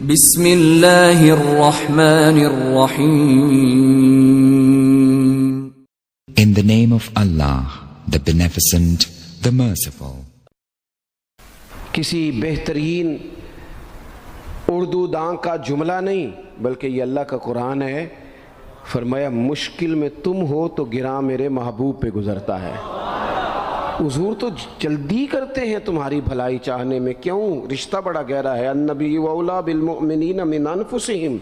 بسم اللہ الرحمن الرحیم. In the name of Allah, the Beneficent, the Merciful. کسی بہترین اردو داں کا جملہ نہیں بلکہ یہ اللہ کا قرآن ہے. فرمایا مشکل میں تم ہو تو گراں میرے محبوب پہ گزرتا ہے. حضور تو جلدی کرتے ہیں تمہاری بھلائی چاہنے میں. کیوں؟ رشتہ بڑا گہرا ہے. النبی اولیٰ بالمؤمنین من انفسہم.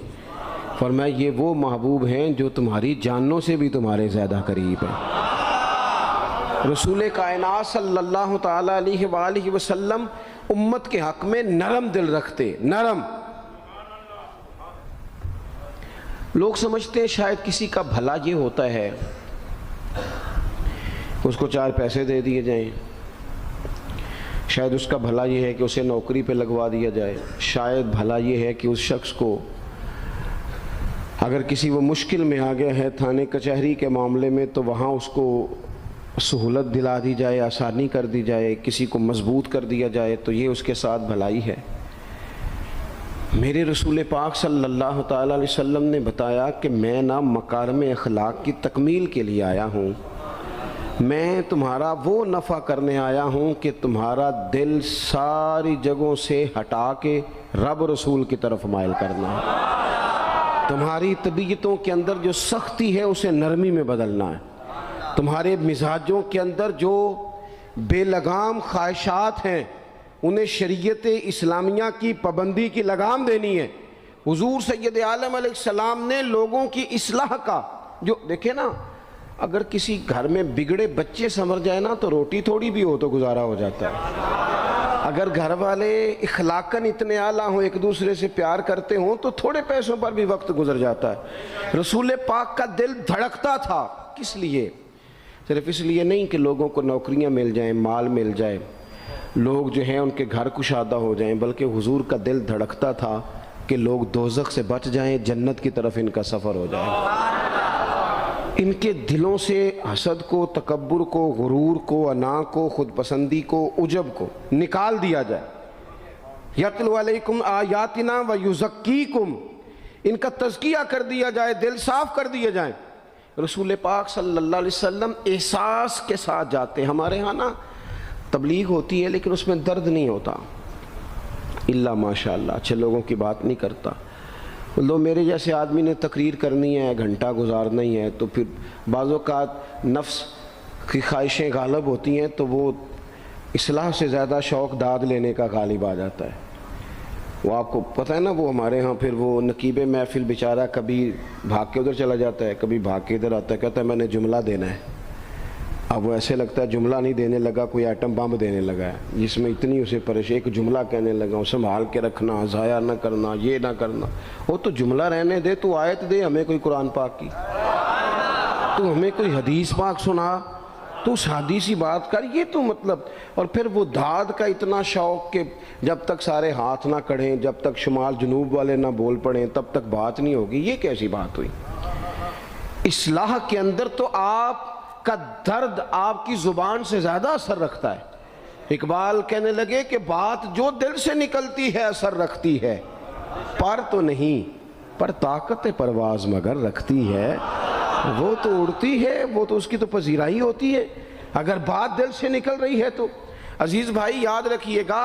فرمایا یہ وہ محبوب ہیں جو تمہاری جانوں سے بھی تمہارے زیادہ قریب ہیں. رسول کائنات صلی اللہ تعالیٰ علیہ وآلہ وسلم امت کے حق میں نرم دل رکھتے. نرم. لوگ سمجھتے ہیں شاید کسی کا بھلا یہ ہوتا ہے اس کو 4 پیسے دے دیے جائیں. شاید اس کا بھلا یہ ہے کہ اسے نوکری پہ لگوا دیا جائے. شاید بھلا یہ ہے کہ اس شخص کو اگر کسی وہ مشکل میں آ گیا ہے تھانے کچہری کے معاملے میں تو وہاں اس کو سہولت دلا دی جائے, آسانی کر دی جائے, کسی کو مضبوط کر دیا جائے, تو یہ اس کے ساتھ بھلائی ہے. میرے رسول پاک صلی اللہ تعالیٰ علیہ وسلم نے بتایا کہ میں نہ مکارم اخلاق کی تکمیل کے لیے آیا ہوں, میں تمہارا وہ نفع کرنے آیا ہوں کہ تمہارا دل ساری جگہوں سے ہٹا کے رب رسول کی طرف مائل کرنا ہے. تمہاری طبیعتوں کے اندر جو سختی ہے اسے نرمی میں بدلنا ہے. تمہارے مزاجوں کے اندر جو بے لگام خواہشات ہیں انہیں شریعت اسلامیہ کی پابندی کی لگام دینی ہے. حضور سید عالم علیہ السلام نے لوگوں کی اصلاح کا جو دیکھیں نا, اگر کسی گھر میں بگڑے بچے سنور جائے نا تو روٹی تھوڑی بھی ہو تو گزارا ہو جاتا ہے. اگر گھر والے اخلاقاً اتنے اعلیٰ ہوں, ایک دوسرے سے پیار کرتے ہوں تو تھوڑے پیسوں پر بھی وقت گزر جاتا ہے. رسول پاک کا دل دھڑکتا تھا. کس لیے؟ صرف اس لیے نہیں کہ لوگوں کو نوکریاں مل جائیں, مال مل جائے, لوگ جو ہیں ان کے گھر کشادہ ہو جائیں, بلکہ حضور کا دل دھڑکتا تھا کہ لوگ دوزخ سے بچ جائیں, جنت کی طرف ان کا سفر ہو جائے. ان کے دلوں سے حسد کو, تکبر کو, غرور کو, انا کو, خود پسندی کو, عجب کو نکال دیا جائے. یتلو علیکم آیاتنا ویزکیکم, ان کا تزکیہ کر دیا جائے, دل صاف کر دیے جائیں. رسول پاک صلی اللہ علیہ وسلم احساس کے ساتھ جاتے. ہمارے ہاں نا تبلیغ ہوتی ہے لیکن اس میں درد نہیں ہوتا, الا ماشاء اللہ اچھے لوگوں کی بات نہیں کرتا. لو میرے جیسے آدمی نے تقریر کرنی ہے, گھنٹہ گزارنا ہی ہے, تو پھر بعض اوقات نفس کی خواہشیں غالب ہوتی ہیں تو وہ اصلاح سے زیادہ شوق داد لینے کا غالب آ جاتا ہے. وہ آپ کو پتہ ہے نا, وہ ہمارے ہاں پھر وہ نقیب محفل بیچارہ کبھی بھاگ کے ادھر چلا جاتا ہے, کبھی بھاگ کے ادھر آتا ہے, کہتا ہے میں نے جملہ دینا ہے. اب وہ ایسے لگتا ہے جملہ نہیں دینے لگا, کوئی ایٹم بم دینے لگا ہے جس میں اتنی اسے پریشانی. ایک جملہ کہنے لگا ہوں, سنبھال کے رکھنا, ضائع نہ کرنا, یہ نہ کرنا. وہ تو جملہ رہنے دے, تو آیت دے ہمیں کوئی قرآن پاک کی, تو ہمیں کوئی حدیث پاک سنا, تو سادی سی بات کر. یہ تو مطلب, اور پھر وہ داد کا اتنا شوق کہ جب تک سارے ہاتھ نہ کڑھیں, جب تک شمال جنوب والے نہ بول پڑیں تب تک بات نہیں ہوگی. یہ کیسی بات ہوئی؟ اصلاح کے اندر تو آپ کا درد آپ کی زبان سے زیادہ اثر رکھتا ہے. اقبال کہنے لگے کہ بات جو دل سے نکلتی ہے اثر رکھتی ہے, پر تو نہیں, پر طاقت پرواز مگر رکھتی ہے. وہ تو اڑتی ہے, وہ تو اس کی تو پذیرائی ہوتی ہے اگر بات دل سے نکل رہی ہے تو. عزیز بھائی یاد رکھیے گا,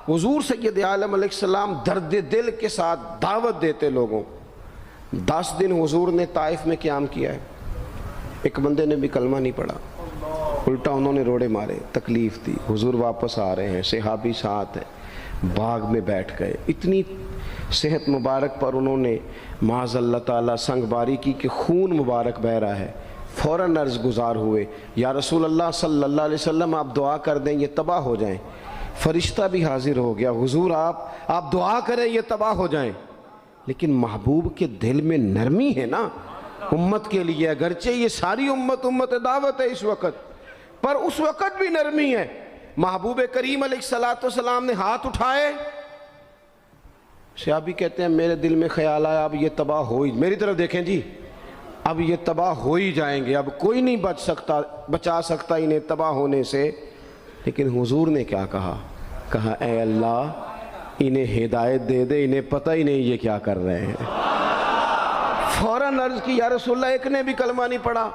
حضور سید عالم علیہ السلام درد دل کے ساتھ دعوت دیتے لوگوں. 10 دن حضور نے طائف میں قیام کیا ہے, ایک بندے نے بھی کلمہ نہیں پڑھا, الٹا انہوں نے روڑے مارے, تکلیف تھی. حضور واپس آ رہے ہیں, صحابی ساتھ ہیں, باغ میں بیٹھ گئے. اتنی صحت مبارک پر انہوں نے معاذ اللہ تعالیٰ سنگ باری کی کہ خون مبارک بہہ رہا ہے. فوراً عرض گزار ہوئے, یا رسول اللہ صلی اللہ علیہ وسلم آپ دعا کر دیں یہ تباہ ہو جائیں. فرشتہ بھی حاضر ہو گیا, حضور آپ دعا کریں یہ تباہ ہو جائیں. لیکن محبوب کے دل میں نرمی ہے نا امت کے لیے, اگرچہ یہ ساری امت دعوت ہے اس وقت, پر اس وقت بھی نرمی ہے. محبوب کریم علیہ السلام نے ہاتھ اٹھائے. صحابی کہتے ہیں میرے دل میں خیال آیا اب یہ تباہ ہو ہی, میری طرف دیکھیں جی, اب یہ تباہ ہو ہی جائیں گے, اب کوئی نہیں بچا سکتا انہیں تباہ ہونے سے. لیکن حضور نے کیا کہا اے اللہ انہیں ہدایت دے دے، انہیں پتہ ہی نہیں یہ کیا کر رہے ہیں۔ فوراً عرض کی یا رسول اللہ ایک نے بھی کلمہ نہیں پڑھا،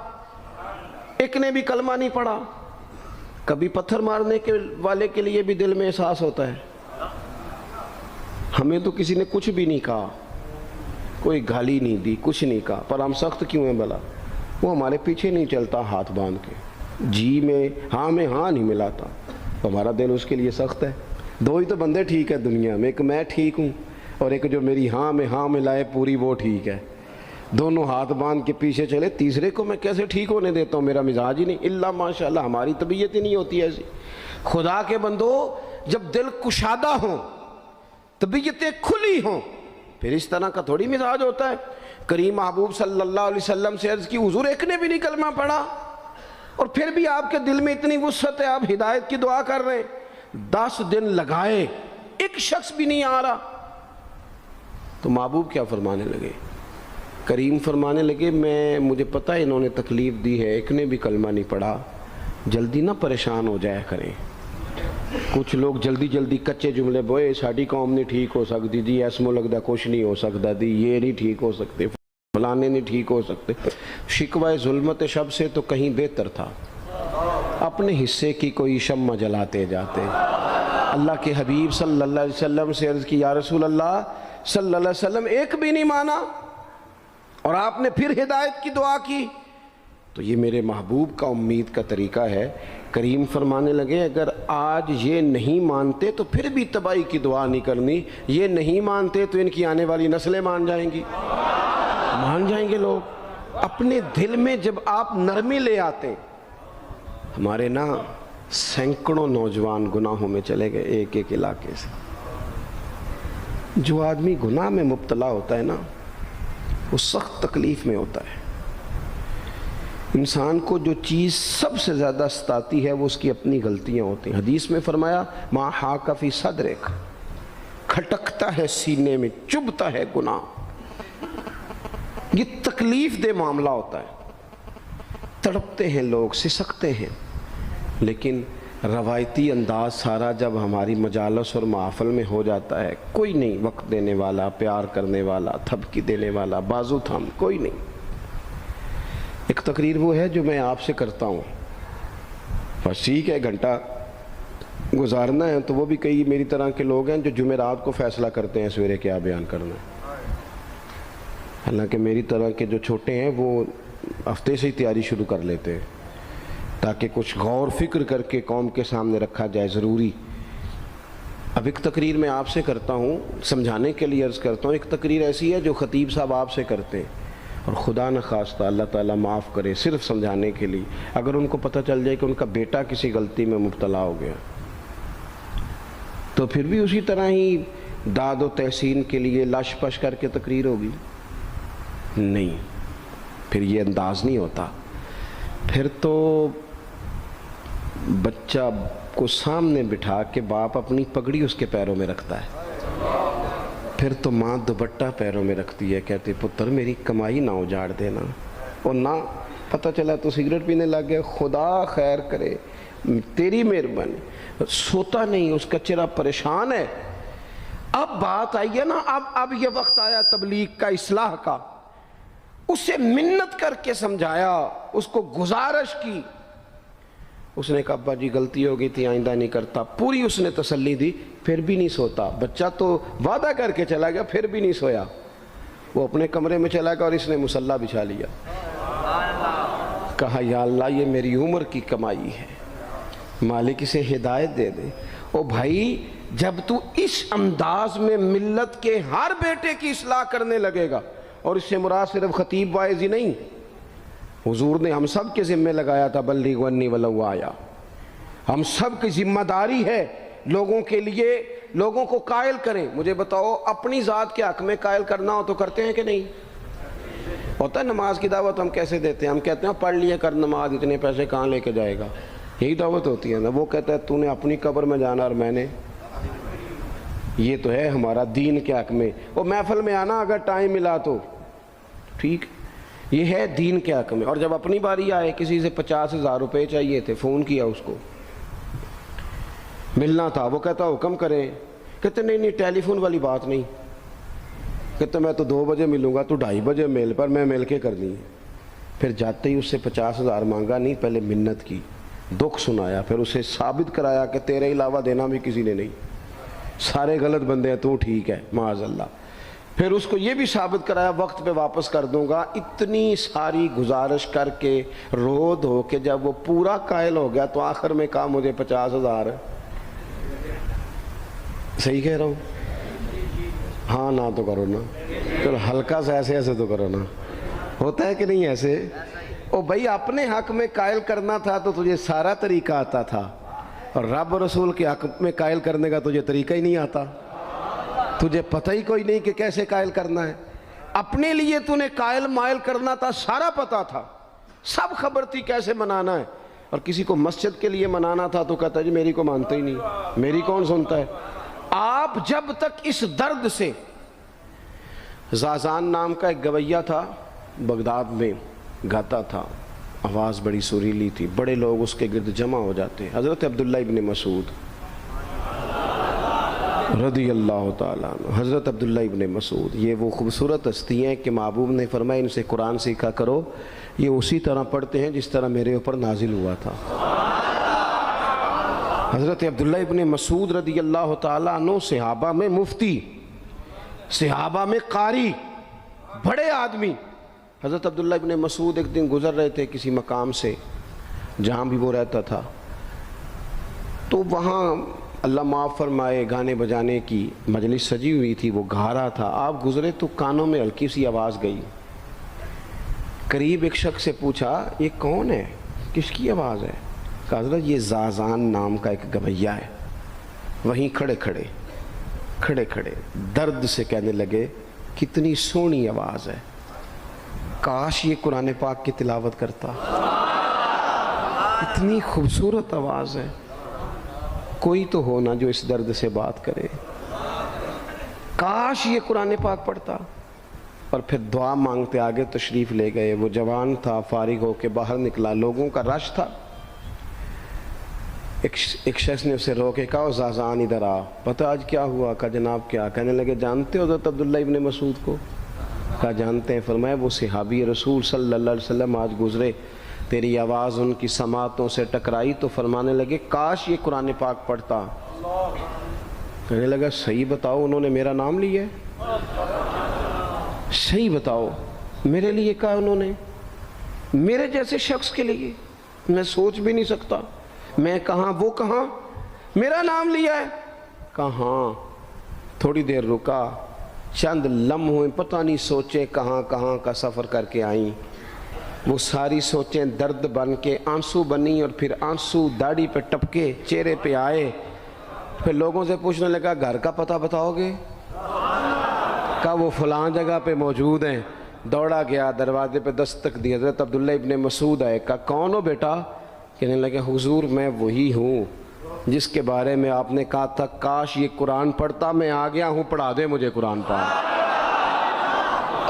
ایک نے بھی کلمہ نہیں پڑھا۔ کبھی پتھر مارنے کے والے کے لیے بھی دل میں احساس ہوتا ہے، ہمیں تو کسی نے کچھ بھی نہیں کہا، کوئی گالی نہیں دی، کچھ نہیں کہا، پر ہم سخت کیوں ہیں بھلا؟ وہ ہمارے پیچھے نہیں چلتا ہاتھ باندھ کے، جی میں ہاں نہیں ملاتا، تو ہمارا دل اس کے لیے سخت ہے۔ دو ہی تو بندے ٹھیک ہے دنیا میں، ایک میں ٹھیک ہوں اور ایک جو میری ہاں میں ہاں ملائے پوری وہ ٹھیک ہے۔ دونوں ہاتھ باندھ کے پیچھے چلے، تیسرے کو میں کیسے ٹھیک ہونے دیتا ہوں؟ میرا مزاج ہی نہیں، اللہ ماشاءاللہ ہماری طبیعت ہی نہیں ہوتی ایسی۔ خدا کے بندو، جب دل کشادہ ہوں، طبیعتیں کھلی ہوں، پھر اس طرح کا تھوڑی مزاج ہوتا ہے۔ کریم محبوب صلی اللہ علیہ وسلم سے عرض کی حضور ایک نے بھی نہیں کلمہ پڑھا اور پھر بھی آپ کے دل میں اتنی وسعت ہے، آپ ہدایت کی دعا کر رہے ہیں۔ 10 دن لگائے، ایک شخص بھی نہیں آ رہا، تو محبوب کیا فرمانے لگے؟ کریم فرمانے لگے مجھے پتہ ہے انہوں نے تکلیف دی ہے، ایک نے بھی کلمہ نہیں پڑھا، جلدی نہ پریشان ہو جایا کریں۔ کچھ لوگ جلدی کچے جملے بوئے، ساڈی قوم نہیں ٹھیک ہو سکتی جی، ایسمو لگتا کچھ نہیں ہو سکتا دی، یہ نہیں ٹھیک ہو سکتے، فلانے نہیں ٹھیک ہو سکتے۔ شکوہ ظلمت شب سے تو کہیں بہتر تھا، اپنے حصے کی کوئی شمع جلاتے جاتے۔ اللہ کے حبیب صلی اللہ علیہ وسلم سے عرض کی یا رسول اللہ صلی اللہ علیہ وسلم ایک بھی نہیں مانا اور آپ نے پھر ہدایت کی دعا کی، تو یہ میرے محبوب کا امید کا طریقہ ہے۔ کریم فرمانے لگے اگر آج یہ نہیں مانتے تو پھر بھی تباہی کی دعا نہیں کرنی، یہ نہیں مانتے تو ان کی آنے والی نسلیں مان جائیں گے لوگ۔ اپنے دل میں جب آپ نرمی لے آتے، ہمارے نا سینکڑوں نوجوان گناہوں میں چلے گئے ایک ایک علاقے سے۔ جو آدمی گناہ میں مبتلا ہوتا ہے نا، وہ سخت تکلیف میں ہوتا ہے۔ انسان کو جو چیز سب سے زیادہ ستاتی ہے وہ اس کی اپنی غلطیاں ہوتی ہیں۔ حدیث میں فرمایا ما حاک فی صدرک، کھٹکتا ہے سینے میں، چبھتا ہے گناہ۔ یہ تکلیف دہ معاملہ ہوتا ہے، تڑپتے ہیں لوگ، سسکتے ہیں، لیکن روایتی انداز سارا جب ہماری مجالس اور محافل میں ہو جاتا ہے، کوئی نہیں وقت دینے والا، پیار کرنے والا، تھپکی دینے والا، بازو تھام، کوئی نہیں۔ ایک تقریر وہ ہے جو میں آپ سے کرتا ہوں، بس ٹھیک ہے گھنٹہ گزارنا ہے، تو وہ بھی کئی میری طرح کے لوگ ہیں جو جمعرات کو فیصلہ کرتے ہیں سویرے کیا بیان کرنا ہے۔ حالانکہ میری طرح کے جو چھوٹے ہیں وہ ہفتے سے ہی تیاری شروع کر لیتے ہیں تاکہ کچھ غور فکر کر کے قوم کے سامنے رکھا جائے، ضروری۔ اب ایک تقریر میں آپ سے کرتا ہوں، سمجھانے کے لیے عرض کرتا ہوں، ایک تقریر ایسی ہے جو خطیب صاحب آپ سے کرتے ہیں، اور خدا نہ خواستہ اللہ تعالیٰ معاف کرے، صرف سمجھانے کے لیے، اگر ان کو پتہ چل جائے کہ ان کا بیٹا کسی غلطی میں مبتلا ہو گیا تو پھر بھی اسی طرح ہی داد و تحسین کے لیے لش پش کر کے تقریر ہوگی؟ نہیں، پھر یہ انداز نہیں ہوتا۔ پھر تو بچہ کو سامنے بٹھا کے باپ اپنی پگڑی اس کے پیروں میں رکھتا ہے، پھر تو ماں دوپٹہ پیروں میں رکھتی ہے، کہتی پتر میری کمائی نہ اجاڑ دینا، اور نہ پتہ چلا تو سگریٹ پینے لگ گیا، خدا خیر کرے، تیری مہربانی۔ سوتا نہیں، اس کا چہرہ پریشان ہے۔ اب بات آئی ہے نا، اب یہ وقت آیا تبلیغ کا، اصلاح کا۔ اسے منت کر کے سمجھایا، اس کو گزارش کی، اس نے کہا ابا جی غلطی ہو گئی تھی، آئندہ نہیں کرتا، پوری اس نے تسلی دی، پھر بھی نہیں سوتا۔ بچہ تو وعدہ کر کے چلا گیا، پھر بھی نہیں سویا، وہ اپنے کمرے میں چلا گیا اور اس نے مصلی بچھا لیا۔ کہا یا اللہ یہ میری عمر کی کمائی ہے، مالک اسے ہدایت دے دے۔ او بھائی جب تو اس انداز میں ملت کے ہر بیٹے کی اصلاح کرنے لگے گا، اور اس سے مراد صرف خطیب واعظ ہی نہیں، حضور نے ہم سب کے ذمہ لگایا تھا بلغ عنی ولو آیا، ہم سب کی ذمہ داری ہے لوگوں کے لیے، لوگوں کو قائل کریں۔ مجھے بتاؤ اپنی ذات کے حق میں قائل کرنا ہو تو کرتے ہیں کہ نہیں؟ ہوتا ہے نماز کی دعوت ہم کیسے دیتے ہیں؟ ہم کہتے ہیں پڑھ لیے کر نماز، اتنے پیسے کہاں لے کے جائے گا، یہی دعوت ہوتی ہے نا۔ وہ کہتا ہے تو نے اپنی قبر میں جانا اور میں نے، یہ تو ہے ہمارا دین کے حق میں۔ وہ محفل میں آنا اگر ٹائم ملا تو ٹھیک، یہ ہے دین کے حق میں۔ اور جب اپنی باری آئے، کسی سے 50,000 روپے چاہیے تھے، فون کیا اس کو، ملنا تھا، وہ کہتا حکم کریں، کہتے نہیں نہیں ٹیلی فون والی بات نہیں. کہتے میں تو 2 بجے ملوں گا، تو 2:30 بجے میل پر، میں مل کے کرنی ہے. پھر جاتے ہی اس سے 50,000 مانگا نہیں، پہلے منت کی، دکھ سنایا، پھر اسے ثابت کرایا کہ تیرے علاوہ دینا بھی کسی نے نہیں، سارے غلط بندے ہیں، تو ٹھیک ہے معاذ اللہ. پھر اس کو یہ بھی ثابت کرایا وقت پہ واپس کر دوں گا. اتنی ساری گزارش کر کے رو دھو کے جب وہ پورا قائل ہو گیا تو آخر میں کہا مجھے 50,000. صحیح کہہ رہا ہوں؟ ہاں نہ تو کرو نا، چلو ہلکا سا ایسے ایسے تو کرو نا. ہوتا ہے کہ نہیں ایسے؟ او بھائی اپنے حق میں قائل کرنا تھا تو تجھے سارا طریقہ آتا تھا، اور رب و رسول کے حق میں قائل کرنے کا تجھے طریقہ ہی نہیں آتا. تجھے پتہ ہی کوئی نہیں کہ کیسے قائل کرنا ہے. اپنے لیے تو نے قائل مائل کرنا تھا، سارا پتہ تھا، سب خبر تھی کیسے منانا ہے. اور کسی کو مسجد کے لیے منانا تھا تو کہتا ہے جی میری کو مانتا ہی نہیں، میری کون سنتا ہے. آپ جب تک اس درد سے، زازان نام کا ایک گویہ تھا بغداد میں، گاتا تھا، آواز بڑی سریلی تھی، بڑے لوگ اس کے گرد جمع ہو جاتے. حضرت عبداللہ ابن مسعود رضی اللہ تعالیٰ عنہ، حضرت عبداللہ ابن مسعود، یہ وہ خوبصورت ہستی ہیں کہ محبوب نے فرمایا ان سے قرآن سیکھا کرو، یہ اسی طرح پڑھتے ہیں جس طرح میرے اوپر نازل ہوا تھا. حضرت عبداللہ ابن مسعود رضی اللہ تعالیٰ عنہ صحابہ میں مفتی، صحابہ میں قاری، بڑے آدمی. حضرت عبداللہ ابن مسعود ایک دن گزر رہے تھے کسی مقام سے جہاں بھی وہ رہتا تھا، تو وہاں اللہ معاف فرمائے گانے بجانے کی مجلس سجی ہوئی تھی، وہ گا رہا تھا. آپ گزرے تو کانوں میں ہلکی سی آواز گئی. قریب ایک شخص سے پوچھا یہ کون ہے، کس کی آواز ہے؟ کہا حضرت یہ زازان نام کا ایک گویہ ہے. وہیں کھڑے کھڑے درد سے کہنے لگے کتنی سونی آواز ہے، کاش یہ قرآن پاک کی تلاوت کرتا، اتنی خوبصورت آواز ہے، کوئی تو ہو نا جو اس درد سے بات کرے، کاش یہ قرآن پاک پڑھتا. اور پھر دعا مانگتے آگے تشریف لے گئے. وہ جوان تھا، فارغ ہو کے باہر نکلا، لوگوں کا رش تھا. ایک شخص نے اسے روکے، کہا زازان ادھر آ، پتہ آج کیا ہوا؟ کہا جناب کیا؟ کہنے لگے جانتے ہو حضرت عبداللہ ابن مسعود کو؟ کہا جانتے ہیں. فرمایا وہ صحابی رسول صلی اللہ علیہ وسلم آج گزرے، تیری آواز ان کی سماعتوں سے ٹکرائی تو فرمانے لگے کاش یہ قرآن پاک پڑھتا. کہنے لگا صحیح بتاؤ انہوں نے میرا نام لیا ہے؟ صحیح بتاؤ میرے لیے کہا انہوں نے؟ میرے جیسے شخص کے لیے میں سوچ بھی نہیں سکتا. میں کہاں وہ کہاں، میرا نام لیا ہے. کہاں؟ تھوڑی دیر رکا، چند لمحوں پتہ نہیں سوچے کہاں کہاں کا سفر کر کے آئیں. وہ ساری سوچیں درد بن کے آنسو بنی، اور پھر آنسو داڑھی پہ ٹپکے، چہرے پہ آئے. پھر لوگوں سے پوچھنے لگا گھر کا پتہ بتاؤ گے؟ کہا وہ فلاں جگہ پہ موجود ہیں. دوڑا گیا، دروازے پہ دستک دی، حضرت عبداللہ ابن مسعود آئے. کہا کون ہو بیٹا؟ کہنے لگے حضور میں وہی ہوں جس کے بارے میں آپ نے کہا تھا کاش یہ قرآن پڑھتا. میں آ گیا ہوں، پڑھا دے مجھے قرآن پاک،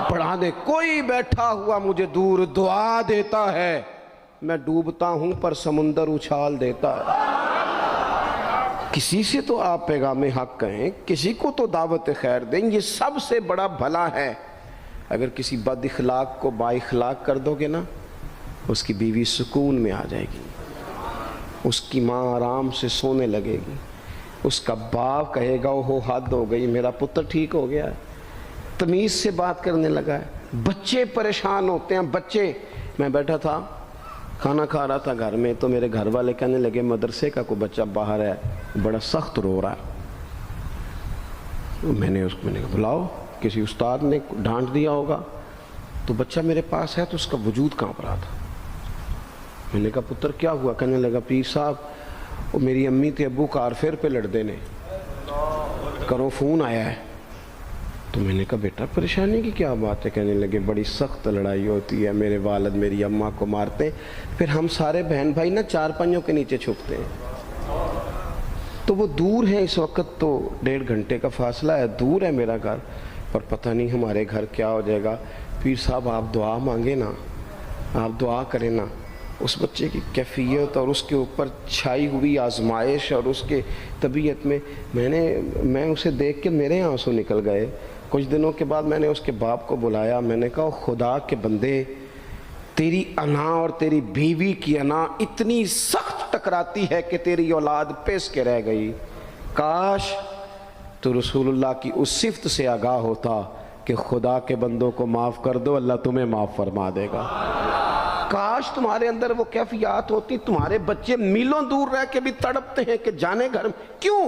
پڑھا دے. کوئی بیٹھا ہوا مجھے دور دعا دیتا ہے، میں ڈوبتا ہوں پر سمندر اچھال دیتا ہے. کسی سے تو آپ پیغام حق کہیں، کسی کو تو دعوت خیر دیں، یہ سب سے بڑا بھلا ہے. اگر کسی بد اخلاق کو با اخلاق کر دو گے نا، اس کی بیوی سکون میں آ جائے گی، اس کی ماں آرام سے سونے لگے گی، اس کا باپ کہے گا وہ حد ہو گئی، میرا پتر ٹھیک ہو گیا ہے، تمیز سے بات کرنے لگا ہے. بچے پریشان ہوتے ہیں، بچے. میں بیٹھا تھا کھانا کھا رہا تھا گھر میں، تو میرے گھر والے کہنے لگے مدرسے کا کوئی بچہ باہر ہے، بڑا سخت رو رہا ہے. میں نے کہا بلاؤ، کسی استاد نے ڈانٹ دیا ہوگا. تو بچہ میرے پاس ہے تو اس کا وجود کانپ رہا تھا. میں نے کہا پتر کیا ہوا؟ کہنے لگا پیر صاحب وہ میری امی تھے ابو کار فیر پہ لڑتے نے، کرو فون آیا ہے. تو میں نے کہا بیٹا پریشانی کی کیا بات ہے؟ کہنے لگے بڑی سخت لڑائی ہوتی ہے، میرے والد میری اماں کو مارتے، پھر ہم سارے بہن بھائی نا چارپائیوں کے نیچے چھپتے ہیں. تو وہ دور ہے، اس وقت تو 1.5 گھنٹے کا فاصلہ ہے، دور ہے میرا گھر، پر پتہ نہیں ہمارے گھر کیا ہو جائے گا. پیر صاحب آپ دعا مانگے نا، آپ دعا کریں نا. اس بچے کی کیفیت اور اس کے اوپر چھائی ہوئی آزمائش اور اس کے طبیعت میں اسے دیکھ کے میرے آنسو نکل گئے. کچھ دنوں کے بعد میں نے اس کے باپ کو بلایا. میں نے کہا خدا کے بندے، تیری انا اور تیری بیوی کی انا اتنی سخت ٹکراتی ہے کہ تیری اولاد پیس کے رہ گئی. کاش تو رسول اللہ کی اس صفت سے آگاہ ہوتا کہ خدا کے بندوں کو معاف کر دو، اللہ تمہیں معاف فرما دے گا. کاش تمہارے اندر وہ کیفیات ہوتی. تمہارے بچے میلوں دور رہ کے بھی تڑپتے ہیں کہ جانے گھر میں. کیوں؟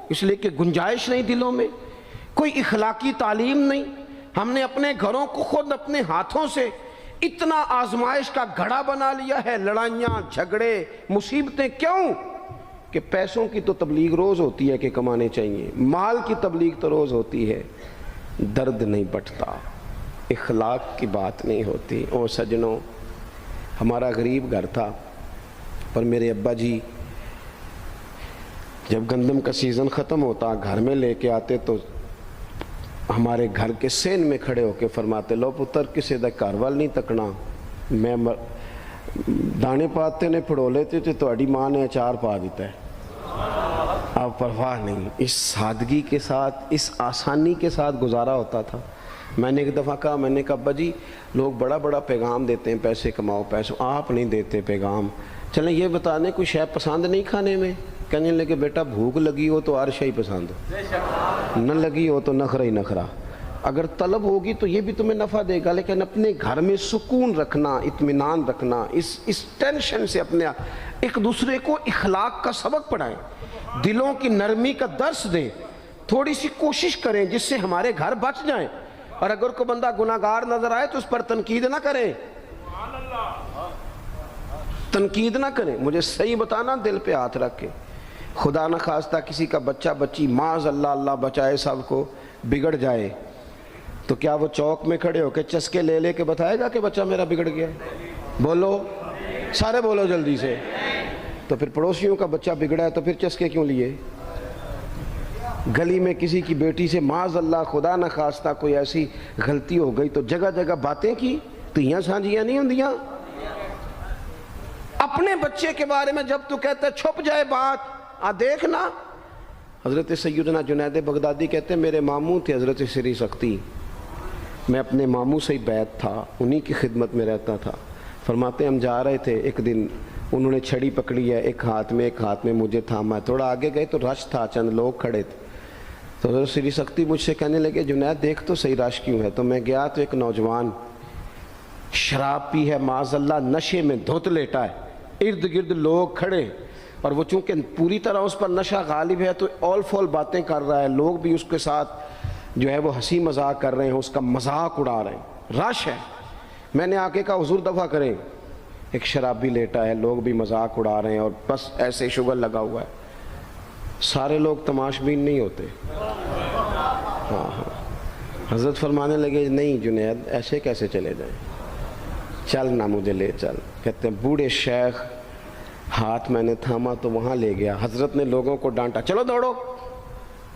اس لیے کہ گنجائش نہیں دلوں میں، کوئی اخلاقی تعلیم نہیں. ہم نے اپنے گھروں کو خود اپنے ہاتھوں سے اتنا آزمائش کا گھڑا بنا لیا ہے. لڑائیاں، جھگڑے، مصیبتیں. کیوں؟ کہ پیسوں کی تو تبلیغ روز ہوتی ہے کہ کمانے چاہیے، مال کی تبلیغ تو روز ہوتی ہے، درد نہیں بٹتا، اخلاق کی بات نہیں ہوتی. او سجنوں، ہمارا غریب گھر تھا، پر میرے ابا جی جب گندم کا سیزن ختم ہوتا گھر میں لے کے آتے تو ہمارے گھر کے سین میں کھڑے ہو کے فرماتے، لو پتر کسے دا گھر وال نہیں تکنا، میں دانے پاتے نے پھڑو لیتے تو تہاڈی ماں نے اچار پا دیتا ہے. اب پرواہ نہیں. اس سادگی کے ساتھ، اس آسانی کے ساتھ گزارا ہوتا تھا. میں نے ایک دفعہ کہا، میں نے کہا ابا جی لوگ بڑا بڑا پیغام دیتے ہیں، پیسے کماؤ پیسوں، آپ نہیں دیتے پیغام. چلیں یہ بتانے کوئی شے پسند نہیں کھانے میں؟ کہنے لگے بیٹا بھوک لگی ہو تو ہر شے پسند، نہ لگی ہو تو نخرا ہی نخرا. اگر طلب ہوگی تو یہ بھی تمہیں نفع دے گا، لیکن اپنے گھر میں سکون رکھنا، اطمینان رکھنا، اس ٹینشن سے اپنے ایک دوسرے کو اخلاق کا سبق پڑھائیں، دلوں کی نرمی کا درس دیں، تھوڑی سی کوشش کریں جس سے ہمارے گھر بچ جائیں. اور اگر کوئی بندہ گناہگار نظر آئے تو اس پر تنقید نہ کریں، تنقید نہ کریں. مجھے صحیح بتانا، دل پہ ہاتھ رکھ کے. خدا نہ خواستہ کسی کا بچہ بچی معاذ اللہ، اللہ بچائے سب کو، بگڑ جائے تو کیا وہ چوک میں کھڑے ہو کے چسکے لے لے کے بتائے گا کہ بچہ میرا بگڑ گیا؟ بولو سارے، بولو جلدی سے. تو پھر پڑوسیوں کا بچہ بگڑا ہے تو پھر چسکے کیوں لیے؟ گلی میں کسی کی بیٹی سے معاذ اللہ خدا نہ خواستہ کوئی ایسی غلطی ہو گئی تو جگہ جگہ باتیں کی. تیاں سانجیاں نہیں ہوندیاں؟ اپنے بچے کے بارے میں جب تو کہتا ہے چھپ جائے بات، دیکھنا. حضرت سیدنا جنید بغدادی کہتے ہیں میرے ماموں تھے حضرت سری سختی، میں اپنے ماموں سے ہی بیعت تھا، انہی کی خدمت میں رہتا تھا. فرماتے ہم جا رہے تھے، ایک دن انہوں نے چھڑی پکڑی ہے، ایک ہاتھ میں مجھے تھاما. تھوڑا آگے گئے تو رش تھا، چند لوگ کھڑے تھے. تو حضرت سری سختی مجھ سے کہنے لگے جنید دیکھ تو صحیح رش کیوں ہے. تو میں گیا تو ایک نوجوان شراب پی ہے، معاذ اللہ نشے میں دھت لیٹا ہے، ارد گرد لوگ کھڑے، اور وہ چونکہ پوری طرح اس پر نشہ غالب ہے تو اول فول باتیں کر رہا ہے. لوگ بھی اس کے ساتھ جو ہے وہ ہنسی مذاق کر رہے ہیں، اس کا مذاق اڑا رہے ہیں، رش ہے. میں نے آ کے کہا حضور دفع کریں، ایک شرابی لیٹا ہے، لوگ بھی مذاق اڑا رہے ہیں اور بس ایسے شوگر لگا ہوا ہے. سارے لوگ تماش بین نہیں ہوتے. ہاں. حضرت فرمانے لگے نہیں جنید ایسے کیسے چلے جائیں، چل نہ مجھے لے چل. کہتے ہیں بوڑھے شیخ، ہاتھ میں نے تھاما تو وہاں لے گیا. حضرت نے لوگوں کو ڈانٹا، چلو دوڑو.